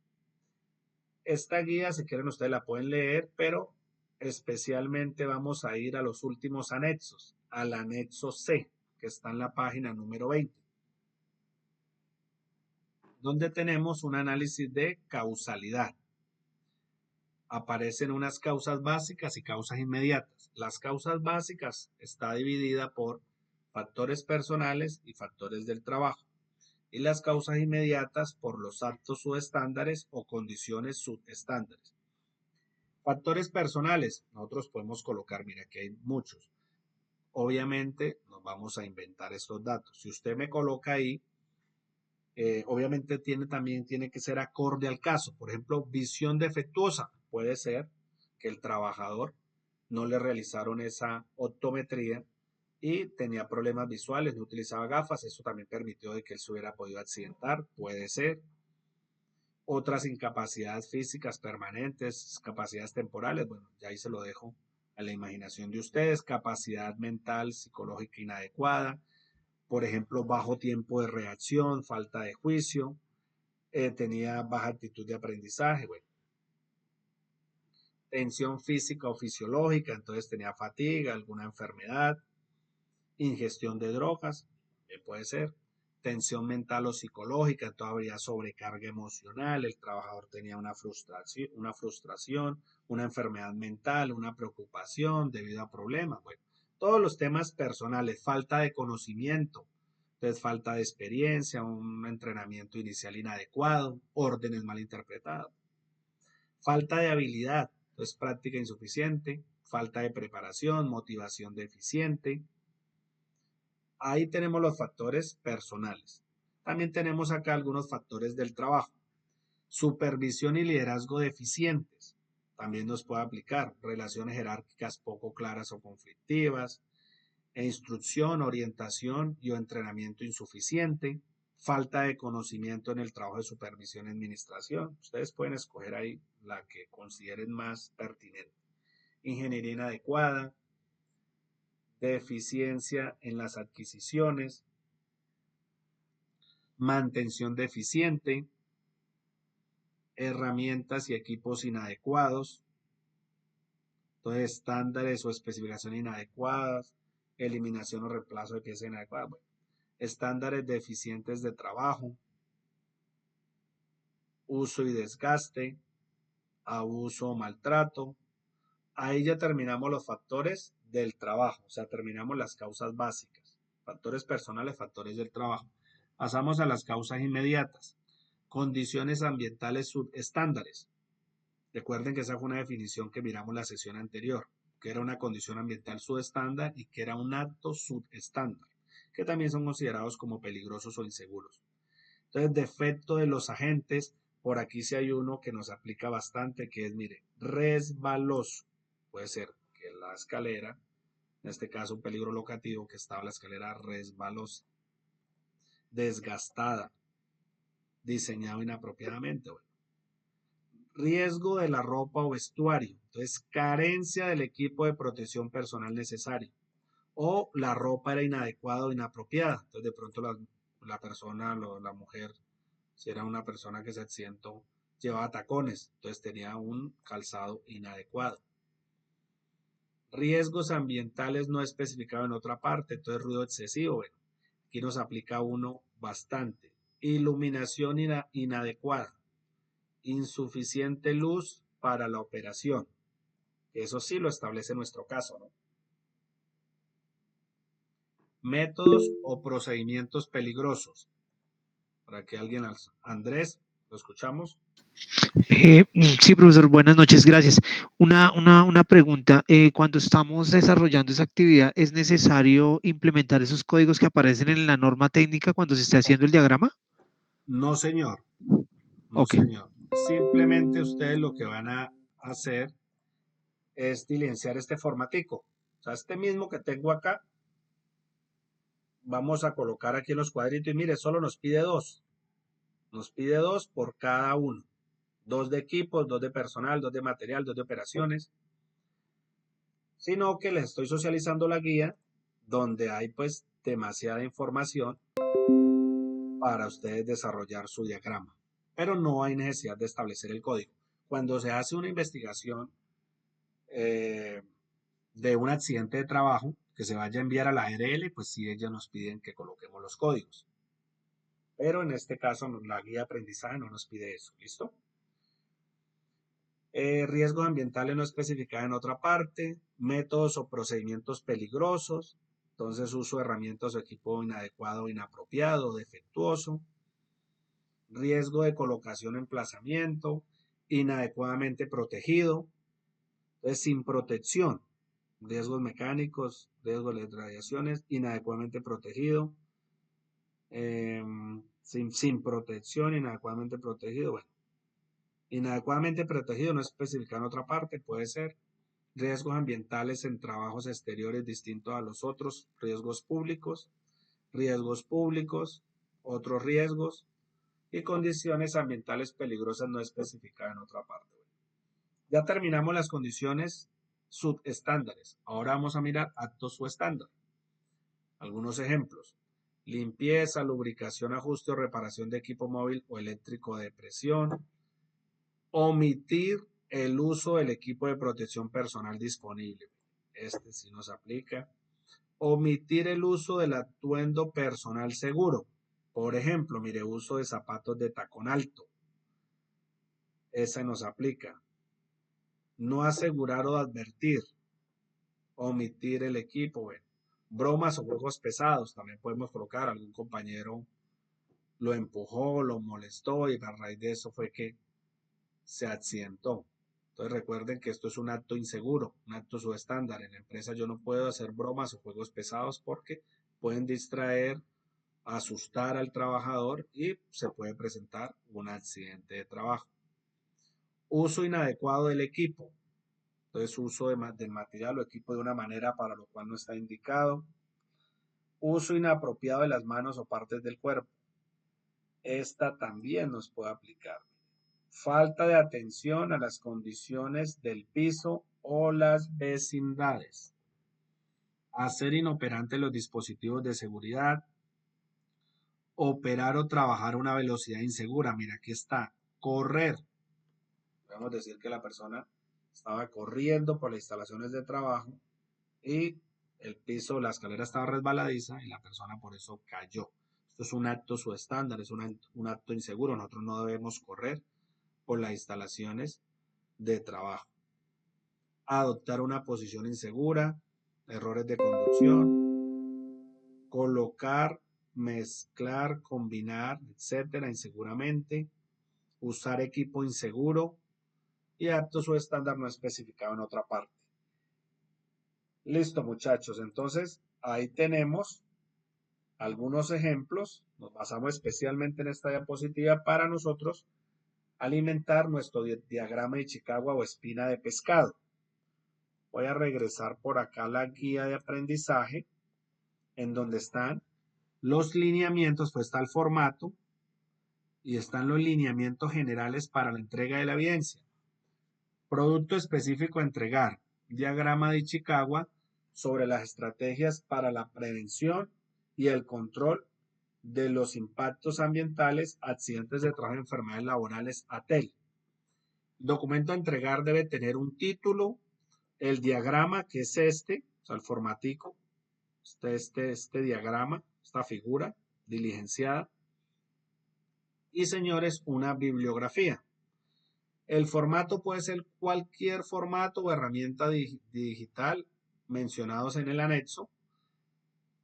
S1: Esta guía, si quieren, ustedes la pueden leer, pero especialmente vamos a ir a los últimos anexos, al anexo C, que está en la página número 20, donde tenemos un análisis de causalidad. Aparecen unas causas básicas y causas inmediatas. Las causas básicas está dividida por factores personales y factores del trabajo. Y las causas inmediatas por los actos subestándares o condiciones subestándares. Factores personales, nosotros podemos colocar, mira, aquí hay muchos. Obviamente nos vamos a inventar estos datos. Si usted me coloca ahí, obviamente también tiene que ser acorde al caso. Por ejemplo, visión defectuosa. Puede ser que el trabajador no le realizaron esa optometría y tenía problemas visuales, no utilizaba gafas. Eso también permitió de que él se hubiera podido accidentar. Puede ser. Otras incapacidades físicas permanentes, capacidades temporales, bueno, ya ahí se lo dejo a la imaginación de ustedes. Capacidad mental, psicológica inadecuada. Por ejemplo, bajo tiempo de reacción, falta de juicio, tenía baja actitud de aprendizaje, bueno. Tensión física o fisiológica, entonces tenía fatiga, alguna enfermedad, ingestión de drogas, puede ser. Tensión mental o psicológica, entonces habría sobrecarga emocional, el trabajador tenía una frustración, una enfermedad mental, una preocupación debido a problemas, bueno. Todos los temas personales, falta de conocimiento, entonces falta de experiencia, un entrenamiento inicial inadecuado, órdenes mal interpretadas. Falta de habilidad, entonces práctica insuficiente, falta de preparación, motivación deficiente. Ahí tenemos los factores personales. También tenemos acá algunos factores del trabajo. Supervisión y liderazgo deficientes. También nos puede aplicar relaciones jerárquicas poco claras o conflictivas, instrucción, orientación y o entrenamiento insuficiente, falta de conocimiento en el trabajo de supervisión y administración. Ustedes pueden escoger ahí la que consideren más pertinente. Ingeniería inadecuada, deficiencia en las adquisiciones, mantención deficiente, herramientas y equipos inadecuados, Entonces, estándares o especificaciones inadecuadas, eliminación o reemplazo de piezas inadecuadas. Bueno, estándares deficientes de trabajo, uso y desgaste, abuso o maltrato. Ahí ya terminamos los factores del trabajo, o sea, terminamos las causas básicas, factores personales, factores del trabajo. Pasamos a las causas inmediatas, condiciones ambientales subestándares. Recuerden que esa fue una definición que miramos la sesión anterior, que era una condición ambiental subestándar y que era un acto subestándar, que también son considerados como peligrosos o inseguros. Entonces, defecto de los agentes, por aquí sí hay uno que nos aplica bastante, que es, mire, resbaloso. Puede ser que la escalera, en este caso un peligro locativo, que estaba la escalera resbalosa, desgastada, diseñado inapropiadamente. Bueno. Riesgo de la ropa o vestuario. Entonces, carencia del equipo de protección personal necesario. O la ropa era inadecuada o inapropiada. Entonces, de pronto la persona, la mujer, si era una persona que se accidentó, llevaba tacones. Entonces, tenía un calzado inadecuado. Riesgos ambientales no especificados en otra parte. Entonces, ruido excesivo. Bueno, aquí nos aplica uno bastante. Iluminación inadecuada. Insuficiente luz para la operación. Eso sí lo establece nuestro caso, ¿no? Métodos o procedimientos peligrosos. Para que alguien, Andrés, ¿lo escuchamos?
S3: Sí, profesor, buenas noches, gracias. Una pregunta. Cuando estamos desarrollando esa actividad, ¿es necesario implementar esos códigos que aparecen en la norma técnica cuando se esté haciendo el diagrama?
S1: No, señor. No,
S3: Ok.
S1: señor. Simplemente ustedes lo que van a hacer es diligenciar este formatico. O sea, este mismo que tengo acá, vamos a colocar aquí en los cuadritos y mire, solo nos pide dos. Nos pide dos por cada uno. Dos de equipos, dos de personal, dos de material, dos de operaciones. Sino que les estoy socializando la guía donde hay pues demasiada información para ustedes desarrollar su diagrama. Pero no hay necesidad de establecer el código. Cuando se hace una investigación de un accidente de trabajo que se vaya a enviar a la ARL, pues sí, ellos nos piden que coloquemos los códigos. Pero en este caso, la guía de aprendizaje no nos pide eso. ¿Listo? Riesgos ambientales no especificados en otra parte, métodos o procedimientos peligrosos, entonces uso de herramientas o equipo inadecuado, inapropiado, defectuoso, riesgo de colocación o emplazamiento, inadecuadamente protegido, entonces sin protección, riesgos mecánicos, riesgos de radiaciones, inadecuadamente protegido, sin protección, inadecuadamente protegido, bueno, inadecuadamente protegido no especificado en otra parte, puede ser riesgos ambientales en trabajos exteriores distintos a los otros, riesgos públicos, otros riesgos y condiciones ambientales peligrosas no especificadas en otra parte. Ya terminamos las condiciones subestándares. Ahora vamos a mirar actos subestándar. Algunos ejemplos. Limpieza, lubricación, ajuste o reparación de equipo móvil o eléctrico de presión. Omitir el uso del equipo de protección personal disponible. Este sí nos aplica. Omitir el uso del atuendo personal seguro. Por ejemplo, mire, uso de zapatos de tacón alto. Esa nos aplica. No asegurar o advertir. Omitir el equipo. Bueno, bromas o juegos pesados. También podemos colocar. Algún compañero lo empujó, lo molestó y a raíz de eso fue que se accidentó. Entonces recuerden que esto es un acto inseguro, un acto subestándar. En la empresa yo no puedo hacer bromas o juegos pesados porque pueden distraer, asustar al trabajador y se puede presentar un accidente de trabajo. Uso inadecuado del equipo. Entonces uso del material o equipo de una manera para lo cual no está indicado. Uso inapropiado de las manos o partes del cuerpo. Esta también nos puede aplicar. Falta de atención a las condiciones del piso o las vecindades. Hacer inoperantes los dispositivos de seguridad. Operar o trabajar a una velocidad insegura. Mira, aquí está. Correr. Podemos decir que la persona estaba corriendo por las instalaciones de trabajo y el piso, la escalera estaba resbaladiza y la persona por eso cayó. Esto es un acto subestándar, es un acto inseguro. Nosotros no debemos correr por las instalaciones de trabajo. Adoptar una posición insegura, errores de conducción, colocar, mezclar, combinar, etcétera, inseguramente, usar equipo inseguro y acto subestándar no especificado en otra parte. Listo, muchachos. Entonces, ahí tenemos algunos ejemplos. Nos basamos especialmente en esta diapositiva para nosotros alimentar nuestro diagrama de Ichikawa o espina de pescado. Voy a regresar por acá a la guía de aprendizaje, en donde están los lineamientos, pues está el formato y están los lineamientos generales para la entrega de la evidencia. Producto específico a entregar. Diagrama de Ichikawa sobre las estrategias para la prevención y el control de los impactos ambientales, accidentes de trabajo y enfermedades laborales, ATEL. Documento a entregar debe tener un título, el diagrama, que es este, o sea, el formatico, este diagrama, esta figura diligenciada, y señores, una bibliografía. El formato puede ser cualquier formato o herramienta digital mencionados en el anexo.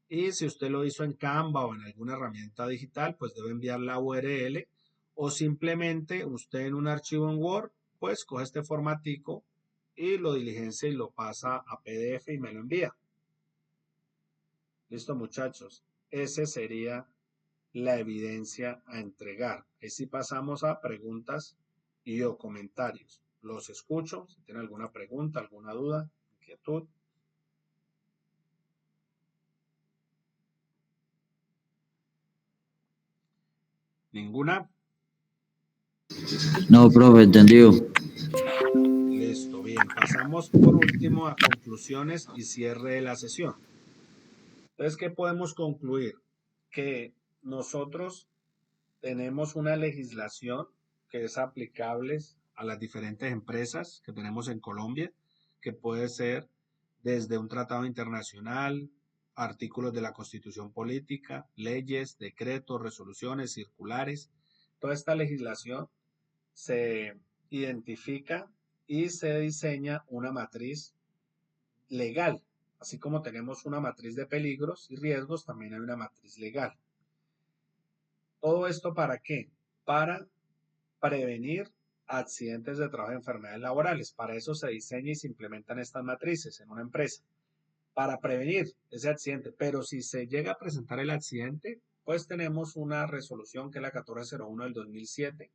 S1: Y si usted lo hizo en Canva o en alguna herramienta digital, pues debe enviar la URL o simplemente usted en un archivo en Word, pues coge este formatico y lo diligencia y lo pasa a PDF y me lo envía. Listo, muchachos. Ese sería la evidencia a entregar. Ahí sí pasamos a preguntas y o comentarios. Los escucho. Si tienen alguna pregunta, alguna duda, inquietud. ¿Ninguna?
S4: No, profe, entendido.
S1: Listo, bien. Pasamos por último a conclusiones y cierre de la sesión. Entonces, ¿qué podemos concluir? Que nosotros tenemos una legislación que es aplicable a las diferentes empresas que tenemos en Colombia, que puede ser desde un tratado internacional, artículos de la Constitución Política, leyes, decretos, resoluciones, circulares. Toda esta legislación se identifica y se diseña una matriz legal. Así como tenemos una matriz de peligros y riesgos, también hay una matriz legal. ¿Todo esto para qué? Para prevenir accidentes de trabajo y enfermedades laborales. Para eso se diseña y se implementan estas matrices en una empresa. Para prevenir ese accidente. Pero si se llega a presentar el accidente, pues tenemos una resolución que es la 1401 del 2007,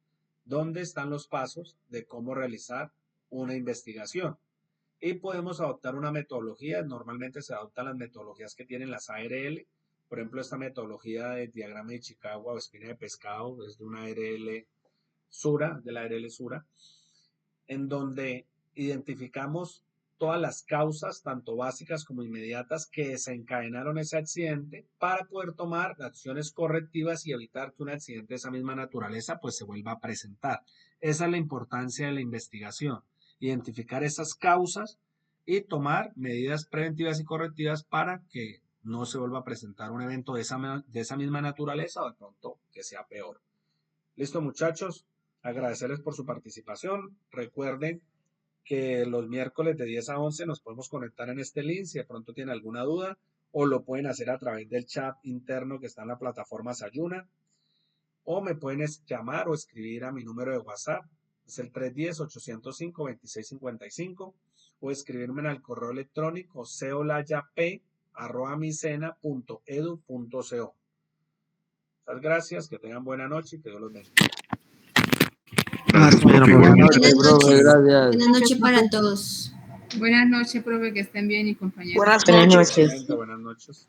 S1: donde están los pasos de cómo realizar una investigación. Y podemos adoptar una metodología. Normalmente se adoptan las metodologías que tienen las ARL. Por ejemplo, esta metodología de diagrama de Ichikawa o espina de pescado es de una ARL Sura, de la ARL Sura, en donde identificamos todas las causas, tanto básicas como inmediatas, que desencadenaron ese accidente para poder tomar acciones correctivas y evitar que un accidente de esa misma naturaleza pues se vuelva a presentar. Esa es la importancia de la investigación, identificar esas causas y tomar medidas preventivas y correctivas para que no se vuelva a presentar un evento de esa misma naturaleza o de pronto que sea peor. Listo, muchachos, agradecerles por su participación. Recuerden que los miércoles de 10 a 11 nos podemos conectar en este link si de pronto tienen alguna duda o lo pueden hacer a través del chat interno que está en la plataforma Sayuna o me pueden llamar o escribir a mi número de WhatsApp, es el 310-805-2655 o escribirme en el correo electrónico ceolayap@micena.edu.co. Muchas gracias, que tengan buena noche y que Dios los bendiga.
S3: Gracias, mañana, profe.
S4: Buenas noches,
S5: Buenas
S4: profe,
S5: noches.
S4: gracias.
S5: Buenas noches para todos.
S6: Buenas noches, profe, que estén bien y compañeros.
S2: Buenas
S1: Excelente,
S2: noches.
S1: buenas noches.